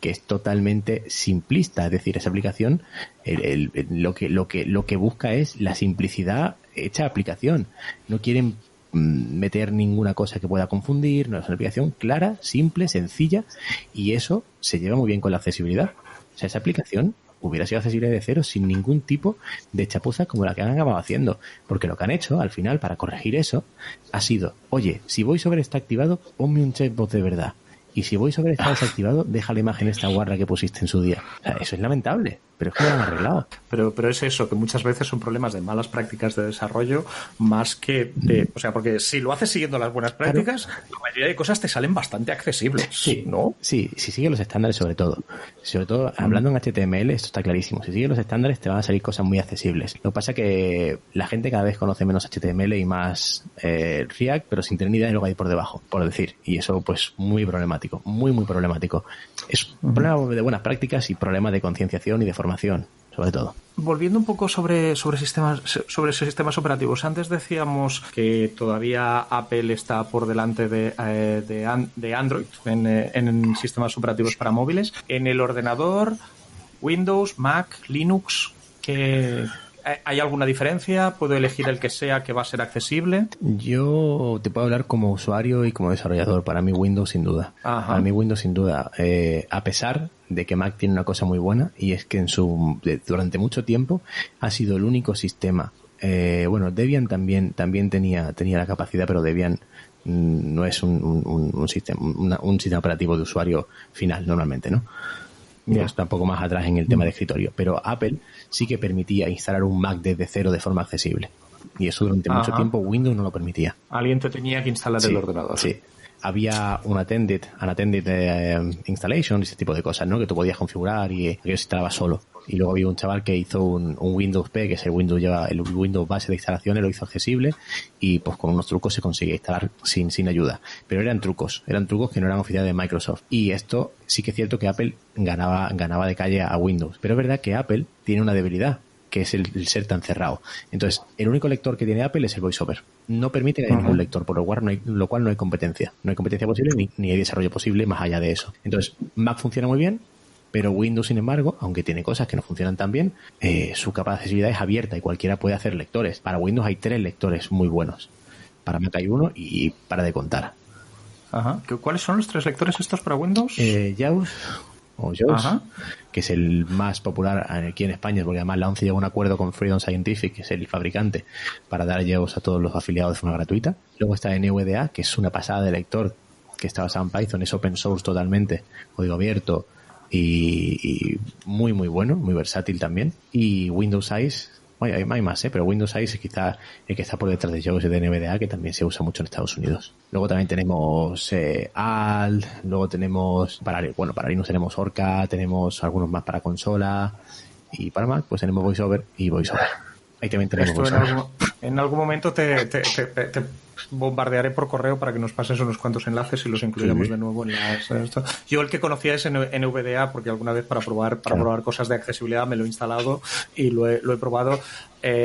que es totalmente simplista, es decir, esa aplicación lo que busca es la simplicidad hecha aplicación. No quieren meter ninguna cosa que pueda confundir, no, es una aplicación clara, simple, sencilla, y eso se lleva muy bien con la accesibilidad. O sea, esa aplicación hubiera sido accesible de cero sin ningún tipo de chapuza como la que han acabado haciendo, porque lo que han hecho al final para corregir eso ha sido, oye, si VoiceOver está activado, ponme un checkbox de verdad, y si VoiceOver está desactivado, deja la imagen esta guarra que pusiste en su día. O sea, eso es lamentable, pero es que lo han arreglado. Pero es eso, que muchas veces son problemas de malas prácticas de desarrollo más que de... O sea, porque si lo haces siguiendo las buenas prácticas, claro, la mayoría de cosas te salen bastante accesibles, sí, ¿no? Sí, si sigues los estándares sobre todo. Sobre todo, hablando en HTML, esto está clarísimo. Si sigues los estándares te van a salir cosas muy accesibles. Lo que pasa es que la gente cada vez conoce menos HTML y más React, pero sin tener ni idea de lo que hay por debajo, por decir. Y eso, pues, muy problemático. Muy problemático. Es un problema de buenas prácticas y problemas de concienciación y de formación, sobre todo. Volviendo un poco sobre sistemas operativos, antes decíamos que todavía Apple está por delante de Android en sistemas operativos para móviles. En el ordenador, Windows, Mac, Linux, ¿qué ¿Hay alguna diferencia? ¿Puedo elegir el que sea que va a ser accesible? Yo te puedo hablar como usuario y como desarrollador. Para mí Windows sin duda. Ajá. Para mí Windows sin duda. A pesar de que Mac tiene una cosa muy buena, y es que durante mucho tiempo ha sido el único sistema. Debian también tenía la capacidad, pero Debian no es un sistema operativo de usuario final normalmente, ¿no? Está un poco más atrás en el tema de escritorio, pero Apple sí que permitía instalar un Mac desde cero de forma accesible, y eso durante mucho tiempo Windows no lo permitía. Alguien te tenía que instalar el ordenador. Sí. Había un unattended installation y ese tipo de cosas, ¿no? Que tú podías configurar y aquello se instalaba solo. Y luego había un chaval que hizo un Windows P, que es el Windows base de instalaciones, lo hizo accesible, y pues con unos trucos se conseguía instalar sin ayuda. Pero eran trucos que no eran oficiales de Microsoft. Y esto sí que es cierto que Apple ganaba de calle a Windows. Pero es verdad que Apple tiene una debilidad, que es el ser tan cerrado. Entonces, el único lector que tiene Apple es el VoiceOver. No permite que haya ningún lector, por lo cual no hay competencia. No hay competencia posible ni hay desarrollo posible más allá de eso. Entonces, Mac funciona muy bien, pero Windows, sin embargo, aunque tiene cosas que no funcionan tan bien, su capa de accesibilidad es abierta y cualquiera puede hacer lectores. Para Windows hay 3 lectores muy buenos. Para Mac hay 1 y para de contar. Ajá. ¿Cuáles son los 3 lectores estos para Windows? JAWS, que es el más popular aquí en España, porque además la ONCE llegó a un acuerdo con Freedom Scientific, que es el fabricante, para dar JAWS a todos los afiliados de forma gratuita. Luego está NVDA, que es una pasada de lector, que está basado en Python, es open source totalmente, código abierto, y muy muy bueno, muy versátil también. Y Windows Eyes, hay más, pero Windows Eyes es quizá el que está por detrás de JAWS y de NVDA, que también se usa mucho en Estados Unidos. Luego también tenemos ALT, luego tenemos para Linux tenemos Orca, tenemos algunos más para consola, y para Mac pues tenemos VoiceOver y VoiceOver. Ahí también tenemos VoiceOver. En algún momento te bombardearé por correo para que nos pases unos cuantos enlaces y los incluyamos de nuevo en esto. Yo el que conocía es NVDA, porque alguna vez para probar cosas de accesibilidad me lo he instalado y lo he probado.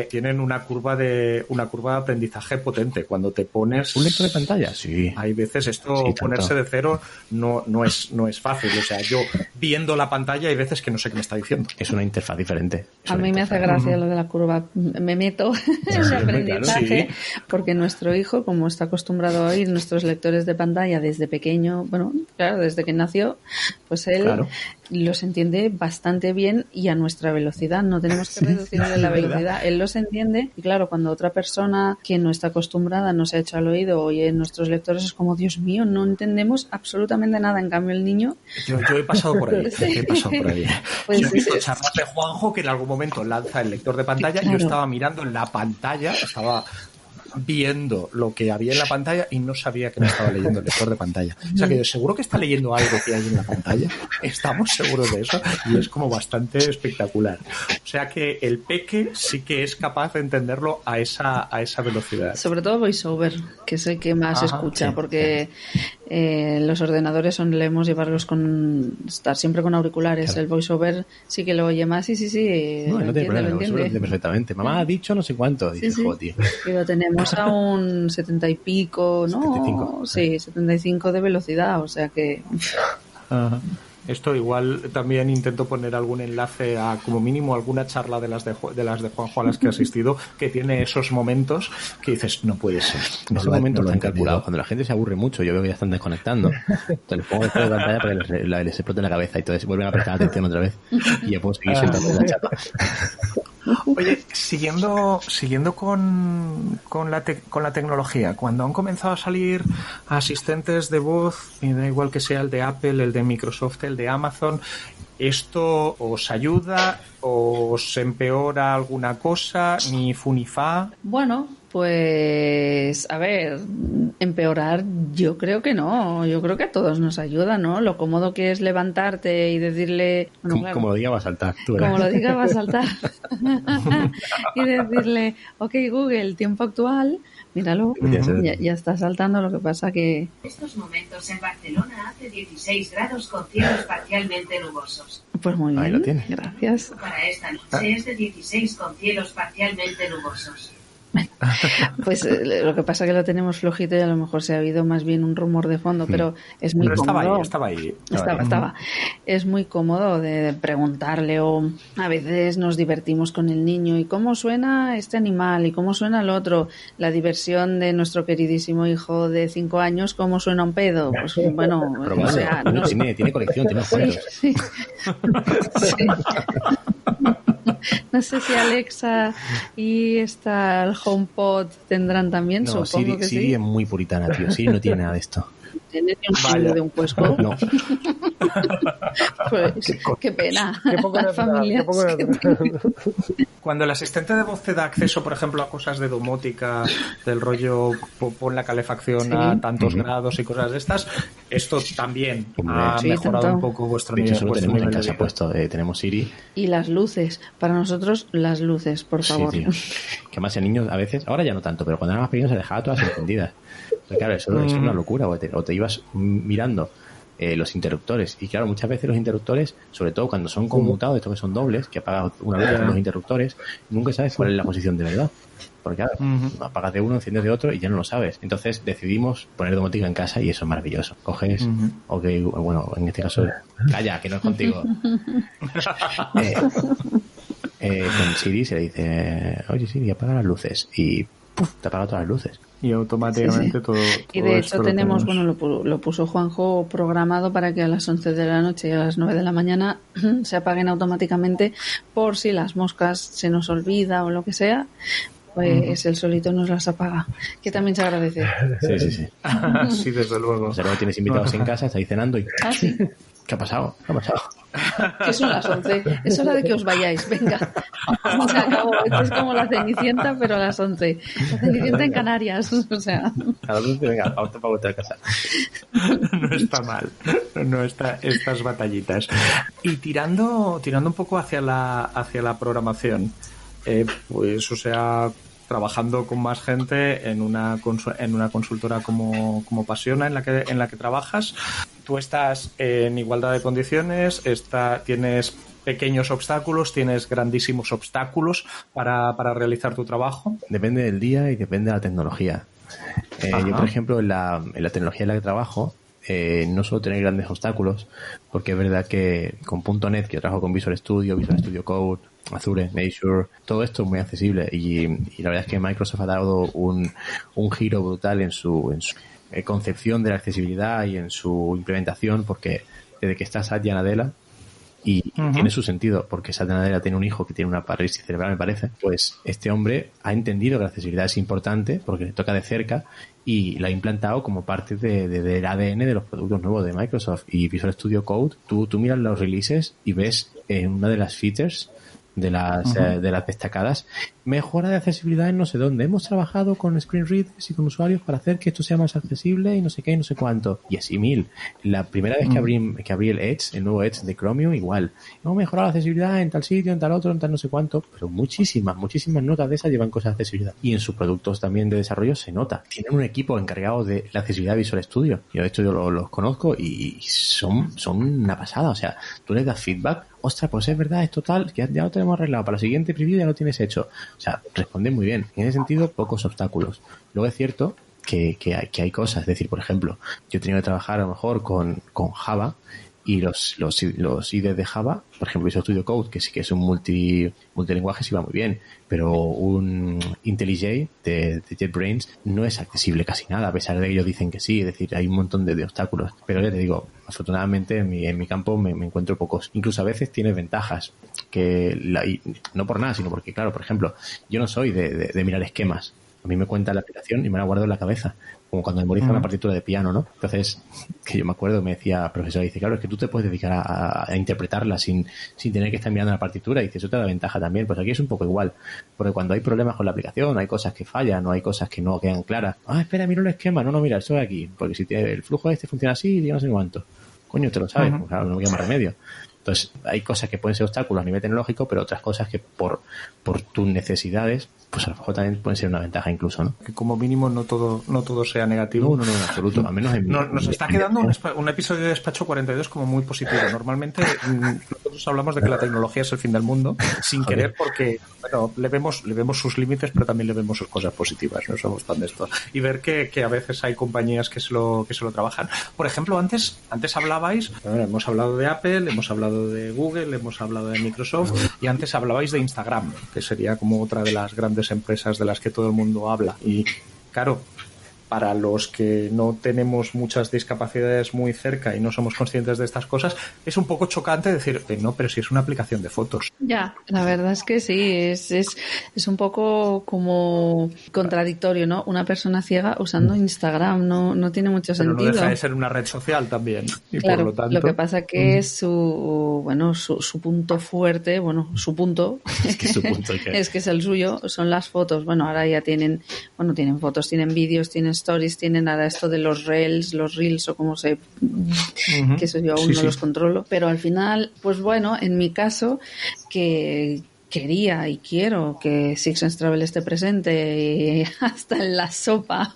Tienen una curva de aprendizaje potente. Cuando te pones un lector de pantalla, sí. Hay veces ponerse de cero no es fácil. O sea, yo viendo la pantalla hay veces que no sé qué me está diciendo. Es una interfaz diferente. A mí me hace gracia lo de la curva. Me meto en el aprendizaje, porque nuestro hijo, como está acostumbrado a oír nuestros lectores de pantalla desde pequeño, desde que nació, pues él los entiende bastante bien y a nuestra velocidad. No tenemos que reducirle la velocidad. Él los entiende y claro, cuando otra persona que no está acostumbrada no se ha hecho al oído oye nuestros lectores, es como, Dios mío, no entendemos absolutamente nada. En cambio el niño... Yo he pasado por ahí. Pues yo he visto charlas de Juanjo que en algún momento lanza el lector de pantalla. Yo estaba mirando en la pantalla, estaba viendo lo que había en la pantalla y no sabía que me estaba leyendo el lector de pantalla. O sea que yo seguro que está leyendo algo que hay en la pantalla. Estamos seguros de eso y es como bastante espectacular. O sea que el peque sí que es capaz de entenderlo a esa velocidad. Sobre todo VoiceOver, que es el que más escucha, porque los ordenadores solemos llevarlos estar siempre con auriculares. El VoiceOver sí que lo oye más y no tiene problema, lo entiende perfectamente. Mamá ha dicho no sé cuánto. Dice, tío. Y lo tenemos a un 70 y pico, ¿no? 75. Sí, 75 de velocidad, o sea que... Ajá. Esto igual también intento poner algún enlace a, como mínimo, alguna charla de las de Juanjo a las que he asistido, que tiene esos momentos que dices, no puede ser. Esos momentos están calculados. Cuando la gente se aburre mucho, yo veo que ya están desconectando. Entonces les pongo el de pantalla para que les explote la cabeza y entonces vuelven a prestar atención otra vez y ya puedo seguir soltando la chapa. Oye, siguiendo con la tecnología, cuando han comenzado a salir asistentes de voz, y da igual que sea el de Apple, el de Microsoft, el de Amazon, ¿esto os ayuda? ¿Os empeora alguna cosa? ¿Ni fu ni fa? Bueno, pues a ver, empeorar yo creo que no, yo creo que a todos nos ayuda, ¿no? Lo cómodo que es levantarte y decirle... Como lo diga va a saltar. Como lo diga va a saltar. Y decirle, ok Google, tiempo actual, míralo, ya está saltando, lo que pasa que... En estos momentos en Barcelona hace 16 grados con cielos parcialmente nubosos. Pues muy bien, ahí lo tiene. Gracias. Para esta noche es de 16 con cielos parcialmente nubosos. Pues lo que pasa es que lo tenemos flojito y a lo mejor se ha habido más bien un rumor de fondo, pero es muy cómodo. Estaba ahí. Es muy cómodo de preguntarle, o a veces nos divertimos con el niño y cómo suena este animal y cómo suena el otro. La diversión de nuestro queridísimo hijo de 5 años, ¿cómo suena un pedo? Pues bueno, o sea, no tiene colección, tiene cuentos. Sí. No sé si Alexa y el HomePod tendrán también, no, supongo que Siri sí. es muy puritana, tío. Siri no tiene nada de esto. ¿Tiene un símbolo de un cuesco? No. Pues, qué pena. Qué poco Las natural, familias qué poco natural. Cuando el asistente de voz te da acceso, por ejemplo, a cosas de domótica, del rollo pon la calefacción a tantos grados y cosas de estas, esto también ha mejorado un poco vuestro De hecho, nivel. solo tenemos en casa puesto, tenemos Siri. Y las luces, para nosotros las luces, por favor. Sí, tío. Que más en niños a veces, ahora ya no tanto, pero cuando eran más pequeños se dejaba todas encendidas. Pero claro, eso es una locura, o te ibas mirando los interruptores, y claro, muchas veces los interruptores, sobre todo cuando son conmutados, estos que son dobles, que apagas una vez los interruptores, nunca sabes cuál es la posición de verdad, porque claro, apagas de uno, enciendes de otro y ya no lo sabes. Entonces decidimos poner domótica en casa y eso es maravilloso. Coges, bueno, en este caso, calla, que no es contigo. Con Siri se le dice, oye Siri, apaga las luces, y ¡puf!, te apaga todas las luces. Y automáticamente todo. Y de hecho tenemos, lo puso Juanjo programado para que a las 11 de la noche y a las 9 de la mañana se apaguen automáticamente, por si las moscas se nos olvida o lo que sea, pues el solito nos las apaga, que también se agradece. Sí. Sí, desde luego. O sea, luego tienes invitados en casa, estáis cenando y... ¿Sí? ¿Qué ha pasado? Que son las 11. Es hora de que os vayáis. Venga. Se acabó. Esto es como la Cenicienta, pero a las 11. La Cenicienta en Canarias. O sea. A las 11, venga, para vuestra casa. No está mal. No está estas batallitas. Y tirando un poco hacia la programación. Pues, o sea, trabajando con más gente en una consultora como Pasiona, en la que trabajas, tú estás en igualdad de condiciones, tienes pequeños obstáculos, tienes grandísimos obstáculos para realizar tu trabajo. Depende del día y depende de la tecnología. Yo, por ejemplo, en la tecnología en la que trabajo, no suelo tener grandes obstáculos, porque es verdad que con .NET, que yo trabajo con Visual Studio Code, Azure, Nature, todo esto es muy accesible, y la verdad es que Microsoft ha dado un giro brutal en su concepción de la accesibilidad y en su implementación, porque desde que está Satya Nadella, y tiene su sentido, porque Satya Nadella tiene un hijo que tiene una parálisis cerebral, me parece, pues este hombre ha entendido que la accesibilidad es importante porque le toca de cerca y la ha implantado como parte del ADN de los productos nuevos de Microsoft. Y Visual Studio Code, tú miras los releases y ves una de las features de las destacadas, mejora de accesibilidad en no sé dónde. Hemos trabajado con screen readers y con usuarios para hacer que esto sea más accesible y no sé qué y no sé cuánto. Y así mil. La primera vez que abrí el Edge, el nuevo Edge de Chromium, igual. Hemos mejorado la accesibilidad en tal sitio, en tal otro, en tal no sé cuánto. Pero muchísimas notas de esas llevan cosas de accesibilidad. Y en sus productos también de desarrollo se nota. Tienen un equipo encargado de la accesibilidad de Visual Studio. Yo de hecho los conozco y son una pasada. O sea, tú les das feedback, ostras, pues es verdad, es total, que ya lo tenemos arreglado, para la siguiente preview ya lo tienes hecho. O sea, responde muy bien. En ese sentido, pocos obstáculos. Luego es cierto que hay cosas, es decir, por ejemplo, yo he tenido que trabajar a lo mejor con Java, y los IDEs de Java, por ejemplo, Visual Studio Code, que sí que es un multilinguaje, sí va muy bien, pero un IntelliJ de JetBrains no es accesible casi nada, a pesar de que ellos dicen que sí, es decir, hay un montón de obstáculos. Pero ya te digo, afortunadamente en mi campo me encuentro pocos. Incluso a veces tiene ventajas, y no por nada, sino porque, claro, por ejemplo, yo no soy de mirar esquemas. A mí me cuenta la aplicación y me la guardo en la cabeza, como cuando memoriza una partitura de piano, ¿no? Entonces, que yo me acuerdo, me decía el profesor, dice, claro, es que tú te puedes dedicar a interpretarla sin tener que estar mirando la partitura, y dice, eso te da ventaja también. Pues aquí es un poco igual, porque cuando hay problemas con la aplicación, hay cosas que fallan, o hay cosas que no quedan claras. Espera, mira el esquema, no, mira, esto de aquí, porque si el flujo funciona así, yo no sé cuánto. Coño, te lo sabes, pues claro, no me queda más remedio. Entonces, hay cosas que pueden ser obstáculos a nivel tecnológico, pero otras cosas que por tus necesidades, pues a lo mejor también pueden ser una ventaja incluso, ¿no? Que como mínimo no todo sea negativo. No, en absoluto. Al menos nos está quedando un episodio de Despacho 42 como muy positivo. Normalmente nosotros hablamos de que la tecnología es el fin del mundo, sin querer, porque bueno, le vemos sus límites, pero también le vemos sus cosas positivas. No somos tan de esto. Y ver que a veces hay compañías que se lo trabajan. Por ejemplo, antes hablabais, hemos hablado de Apple, hemos hablado de Google, hemos hablado de Microsoft, y antes hablabais de Instagram, que sería como otra de las grandes empresas de las que todo el mundo habla. Y claro, para los que no tenemos muchas discapacidades muy cerca y no somos conscientes de estas cosas, es un poco chocante decir, no, pero si es una aplicación de fotos. Ya, la verdad es que sí, es un poco como contradictorio, ¿no? Una persona ciega usando Instagram no tiene mucho sentido. Pero no deja de ser una red social también. Y claro, por lo tanto, lo que pasa que es su punto fuerte, su punto, es que su punto es que es el suyo, son las fotos. Bueno, ahora ya tienen fotos, tienen vídeos, tienen stories, tienen ahora esto de los reels o como se... que eso yo aún no los controlo. Pero al final, pues bueno, en mi caso, que quería y quiero que Six Sense Travel esté presente hasta en la sopa,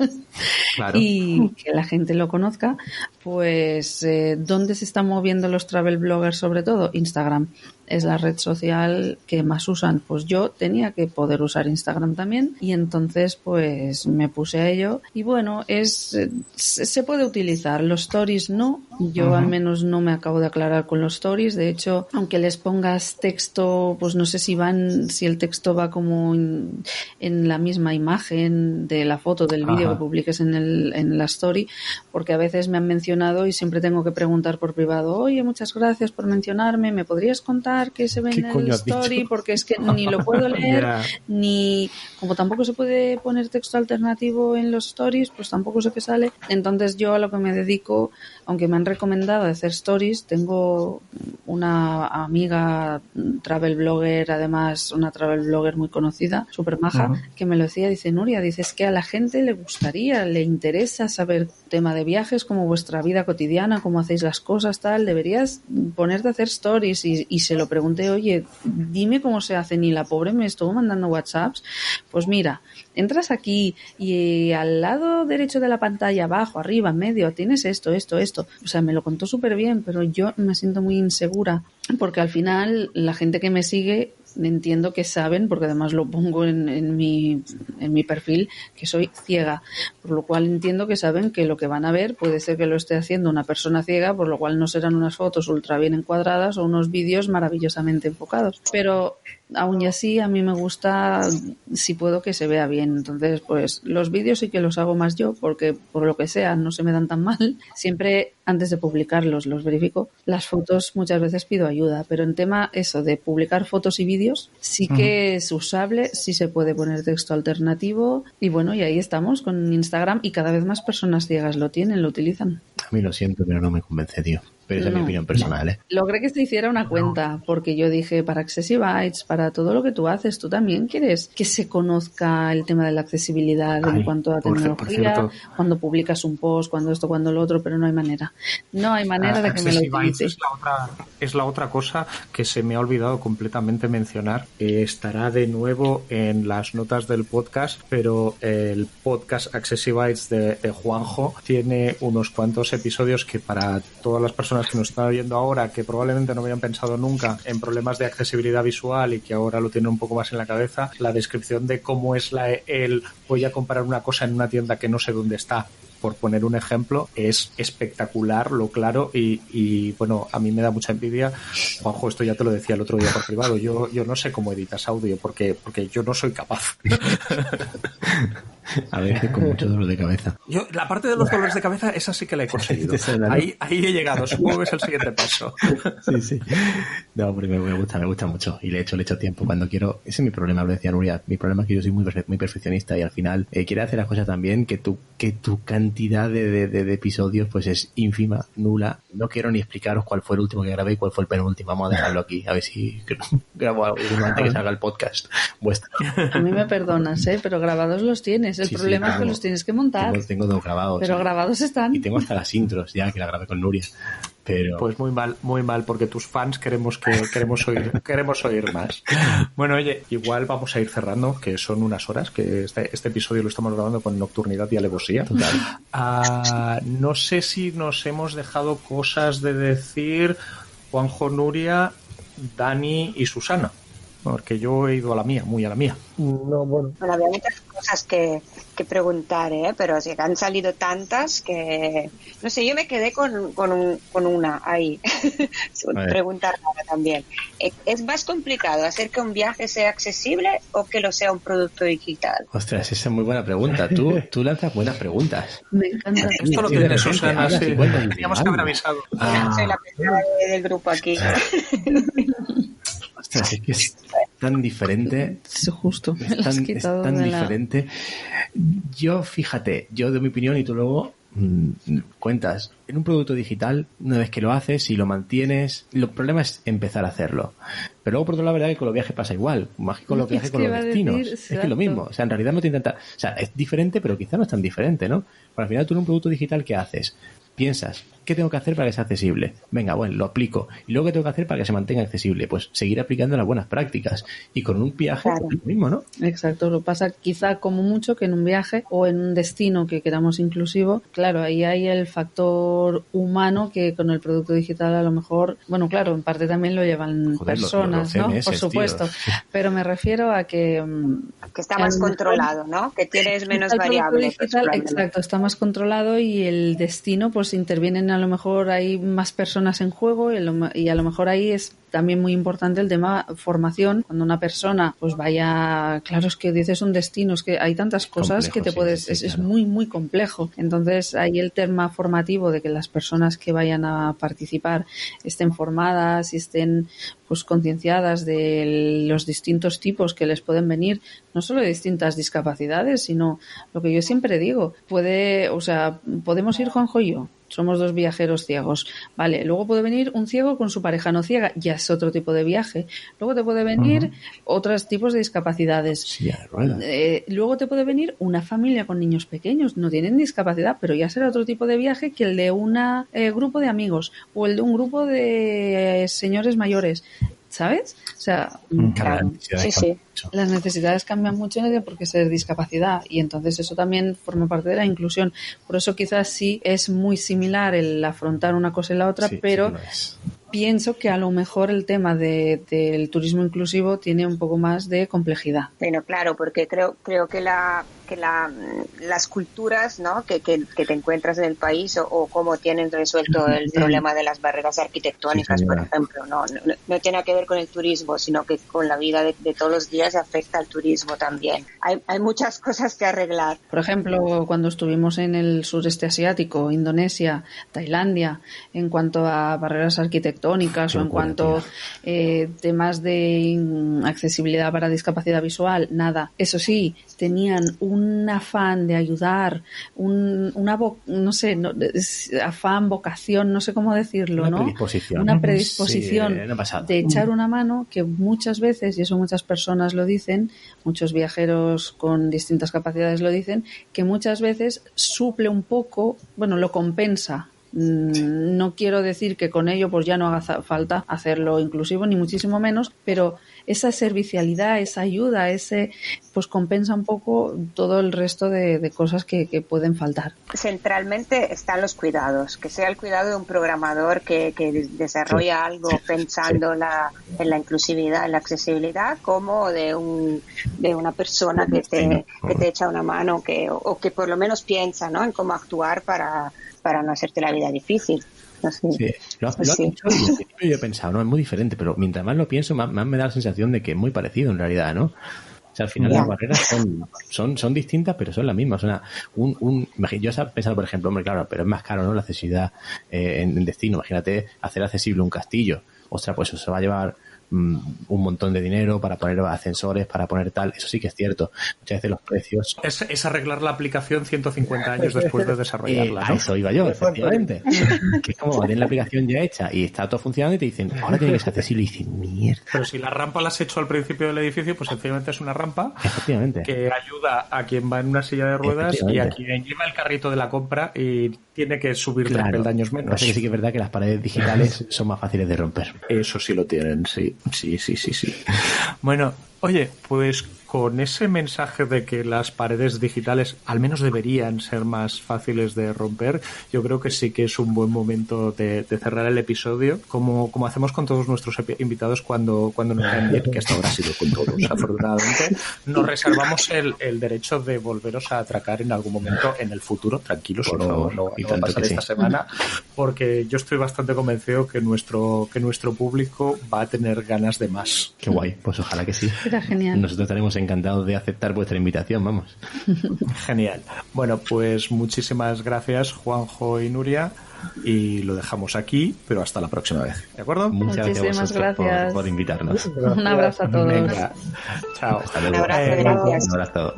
claro, y que la gente lo conozca, pues ¿dónde se están moviendo los travel bloggers sobre todo? Instagram. Es la red social que más usan. Pues yo tenía que poder usar Instagram también y entonces pues me puse a ello y bueno, se puede utilizar. Los stories no, yo al menos no me acabo de aclarar con los stories. De hecho, aunque les pongas texto, pues no sé si el texto va como en la misma imagen de la foto del vídeo que publiques en la story, porque a veces me han mencionado y siempre tengo que preguntar por privado, oye, muchas gracias por mencionarme, ¿me podrías contar qué se ve en el story? Porque es que ni lo puedo leer, ni como tampoco se puede poner texto alternativo en los stories, pues tampoco sé qué sale. Entonces yo a lo que me dedico, aunque me han recomendado hacer stories, tengo una amiga travel blogger, además una travel blogger muy conocida, súper maja, que me lo decía, dice, Nuria, dices que a la gente le interesa saber tema de viajes, como vuestra vida cotidiana, cómo hacéis las cosas, tal, deberías ponerte a hacer stories. Y se lo pregunté, oye, dime cómo se hacen, y la pobre me estuvo mandando WhatsApps. Pues mira, entras aquí y al lado derecho de la pantalla, abajo, arriba, en medio, tienes esto. O sea, me lo contó súper bien, pero yo me siento muy insegura porque al final la gente que me sigue entiendo que saben, porque además lo pongo en mi perfil, que soy ciega, por lo cual entiendo que saben que lo que van a ver puede ser que lo esté haciendo una persona ciega, por lo cual no serán unas fotos ultra bien encuadradas o unos vídeos maravillosamente enfocados. Pero aún y así a mí me gusta, si puedo, que se vea bien. Entonces, pues los vídeos sí que los hago más yo, porque por lo que sea no se me dan tan mal. Siempre antes de publicarlos los verifico. Las fotos muchas veces pido ayuda, pero en tema eso de publicar fotos y vídeos sí que es usable, sí se puede poner texto alternativo y bueno, y ahí estamos con Instagram y cada vez más personas ciegas lo utilizan. A mí lo siento, pero no me convence, tío. Pero esa es mi opinión personal, ¿eh? Logré que se hiciera una cuenta, porque yo dije, para Accessibytes, para todo lo que tú haces, tú también quieres que se conozca el tema de la accesibilidad en cuanto a tecnología, cuando publicas un post, cuando esto, cuando lo otro, pero no hay manera. No hay manera de que me lo utilice. Es la otra cosa que se me ha olvidado completamente mencionar. Estará de nuevo en las notas del podcast, pero el podcast Accessibytes de Juanjo tiene unos cuantos episodios que para todas las personas que nos están oyendo ahora, que probablemente no habían pensado nunca en problemas de accesibilidad visual y que ahora lo tienen un poco más en la cabeza, la descripción de cómo es voy a comprar una cosa en una tienda que no sé dónde está, por poner un ejemplo, es espectacular, lo claro, y bueno, a mí me da mucha envidia. Juanjo, esto ya te lo decía el otro día por privado, yo no sé cómo editas audio porque yo no soy capaz. A veces con mucho dolor de cabeza. Yo, la parte de los dolores de cabeza, esa sí que la he conseguido. Ahí he llegado, supongo que es el siguiente paso. Sí. No, porque me gusta mucho. Y le echo tiempo cuando quiero. Ese es mi problema, lo decía Nuria. Mi problema es que yo soy muy perfeccionista y al final quiero hacer las cosas tan bien que tu cantidad de episodios pues es ínfima, nula. No quiero ni explicaros cuál fue el último que grabé y cuál fue el penúltimo. Vamos a dejarlo aquí, a ver si grabo algo antes que salga el podcast vuestro. A mí me perdonas, pero grabados los tienes. El problema es que los tienes que montar. Tengo dos grabados. Pero grabados están. Y tengo hasta las intros ya, que la grabé con Nuria. Pero... Pues muy mal, porque tus fans queremos oír más. Bueno, oye, igual vamos a ir cerrando, que son unas horas, que este episodio lo estamos grabando con nocturnidad y alevosía. No sé si nos hemos dejado cosas de decir Juanjo, Nuria, Dani y Susana, porque yo he ido a la mía, muy a la mía. No, bueno. Bueno, había muchas cosas que preguntar, pero sí, han salido tantas que, no sé, yo me quedé con una ahí. Preguntar ahora también. ¿Es más complicado hacer que un viaje sea accesible o que lo sea un producto digital? Ostras, esa es muy buena pregunta. Tú lanzas buenas preguntas. Me encanta. Esto lo tiene Susana, sí. Teníamos que haber avisado. Soy la primera del grupo aquí. Ostras, es que es tan diferente. Justo, Es tan diferente. Yo, fíjate, yo de mi opinión y tú luego cuentas. En un producto digital, una vez que lo haces y lo mantienes, el problema es empezar a hacerlo. Pero luego, por otro lado, la verdad es que con los viajes pasa igual. Más que con los viajes, con los destinos. Es que es lo mismo. O sea, en realidad no te intenta... O sea, es diferente, pero quizá no es tan diferente, ¿no? Pero al final tú en un producto digital, ¿qué haces? Piensas, ¿qué tengo que hacer para que sea accesible? Venga, bueno, lo aplico. ¿Y luego qué tengo que hacer para que se mantenga accesible? Pues seguir aplicando las buenas prácticas. Y con un viaje, claro, es lo mismo, ¿no? Exacto, lo pasa quizá como mucho que en un viaje o en un destino que queramos inclusivo, claro, ahí hay el factor humano que con el producto digital a lo mejor, bueno, claro, en parte también lo llevan personas, ¿no? CMS, por supuesto, tío. Pero me refiero a que está más controlado, ¿no? Que tienes menos variables. Digital, exacto, está más controlado y el destino, pues intervienen a lo mejor hay más personas en juego y a lo mejor ahí es también muy importante el tema formación. Cuando una persona pues vaya, claro, es que dices un destino, es que hay tantas cosas complejo, que te sí, puedes, sí, es claro. muy, muy complejo. Entonces ahí el tema formativo de que las personas que vayan a participar estén formadas y estén pues concienciadas de los distintos tipos que les pueden venir, no solo de distintas discapacidades, sino lo que yo siempre digo, podemos ir Juanjo y yo. Somos dos viajeros ciegos. Vale, luego puede venir un ciego con su pareja no ciega, ya es otro tipo de viaje. Luego te puede venir otros tipos de discapacidades. Sí, a rueda. Luego te puede venir una familia con niños pequeños, no tienen discapacidad, pero ya será otro tipo de viaje que el de un grupo de amigos o el de un grupo de señores mayores. ¿Sabes? O sea, claro, sí. Las necesidades cambian mucho y no tiene por qué ser discapacidad y entonces eso también forma parte de la inclusión. Por eso quizás sí es muy similar el afrontar una cosa y la otra, pero pienso que a lo mejor el tema del turismo inclusivo tiene un poco más de complejidad. Bueno, claro, porque creo que las culturas, ¿no? que te encuentras en el país o cómo tienen resuelto el problema de las barreras arquitectónicas, por ejemplo, no tiene que ver con el turismo, sino que con la vida de todos los días afecta al turismo también. Hay muchas cosas que arreglar. Por ejemplo, cuando estuvimos en el sureste asiático, Indonesia, Tailandia, en cuanto a barreras arquitectónicas o en cuanto a temas de accesibilidad para discapacidad visual, nada. Eso sí, tenían un afán de ayudar, afán, vocación, no sé cómo decirlo, ¿no? Una predisposición de echar una mano que muchas veces, y eso muchas personas lo dicen, muchos viajeros con distintas capacidades lo dicen, que muchas veces suple un poco, bueno, lo compensa. No quiero decir que con ello pues ya no haga falta hacerlo inclusivo, ni muchísimo menos, pero esa servicialidad, esa ayuda, pues compensa un poco todo el resto de cosas que pueden faltar. Centralmente están los cuidados, que sea el cuidado de un programador que desarrolla algo pensando en la inclusividad, en la accesibilidad, como de una persona que te echa una mano o que por lo menos piensa, ¿no? en cómo actuar para no hacerte la vida difícil. No sé. Sí, lo has dicho, y al principio yo he pensado, no, es muy diferente, pero mientras más lo pienso, más me da la sensación de que es muy parecido en realidad, ¿no? O sea, al final las barreras son distintas, pero son las mismas. O sea, yo he pensado, por ejemplo, hombre, claro, pero es más caro, ¿no? La accesibilidad en el destino. Imagínate hacer accesible un castillo. Ostras, pues eso se va a llevar un montón de dinero para poner ascensores, para poner tal. Eso sí que es cierto. Muchas veces los precios... Es arreglar la aplicación 150 años después de desarrollarla, ¿no? A eso iba yo, efectivamente. Que es como tienen la aplicación ya hecha y está todo funcionando y te dicen, ahora tiene que ser accesible, y dicen, mierda. Pero si la rampa la has hecho al principio del edificio, pues sencillamente es una rampa que ayuda a quien va en una silla de ruedas y a quien lleva el carrito de la compra y tiene que subir 3 peldaños menos. Pasa que sí que es verdad que las paredes digitales son más fáciles de romper. Eso sí lo tienen, sí. Bueno, oye, pues con ese mensaje de que las paredes digitales al menos deberían ser más fáciles de romper, yo creo que sí que es un buen momento de cerrar el episodio, como hacemos con todos nuestros invitados cuando nos caen bien, que hasta ahora ha sido con todos, afortunadamente. Nos reservamos el derecho de volveros a atracar en algún momento en el futuro. Tranquilos, por favor, no va a pasar esta semana, porque yo estoy bastante convencido que nuestro público va a tener ganas de más. Qué guay, pues ojalá que sí. Era genial. Nosotros estaremos encantados de aceptar vuestra invitación, vamos. Genial. Bueno, pues muchísimas gracias, Juanjo y Nuria, y lo dejamos aquí, pero hasta la próxima vez. ¿De acuerdo? Muchas gracias por invitarnos. Un abrazo a todos. Venga, chao. Hasta luego. Un abrazo, gracias. Un abrazo.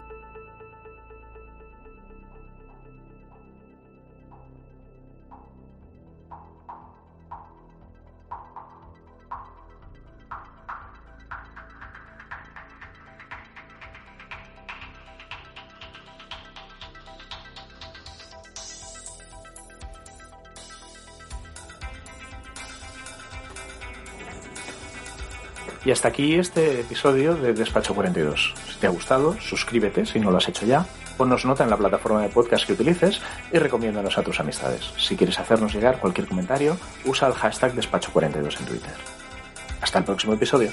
Y hasta aquí este episodio de Despacho 42. Si te ha gustado, suscríbete si no lo has hecho ya, ponnos nota en la plataforma de podcast que utilices y recomiéndanos a tus amistades. Si quieres hacernos llegar cualquier comentario, usa el hashtag Despacho 42 en Twitter. Hasta el próximo episodio.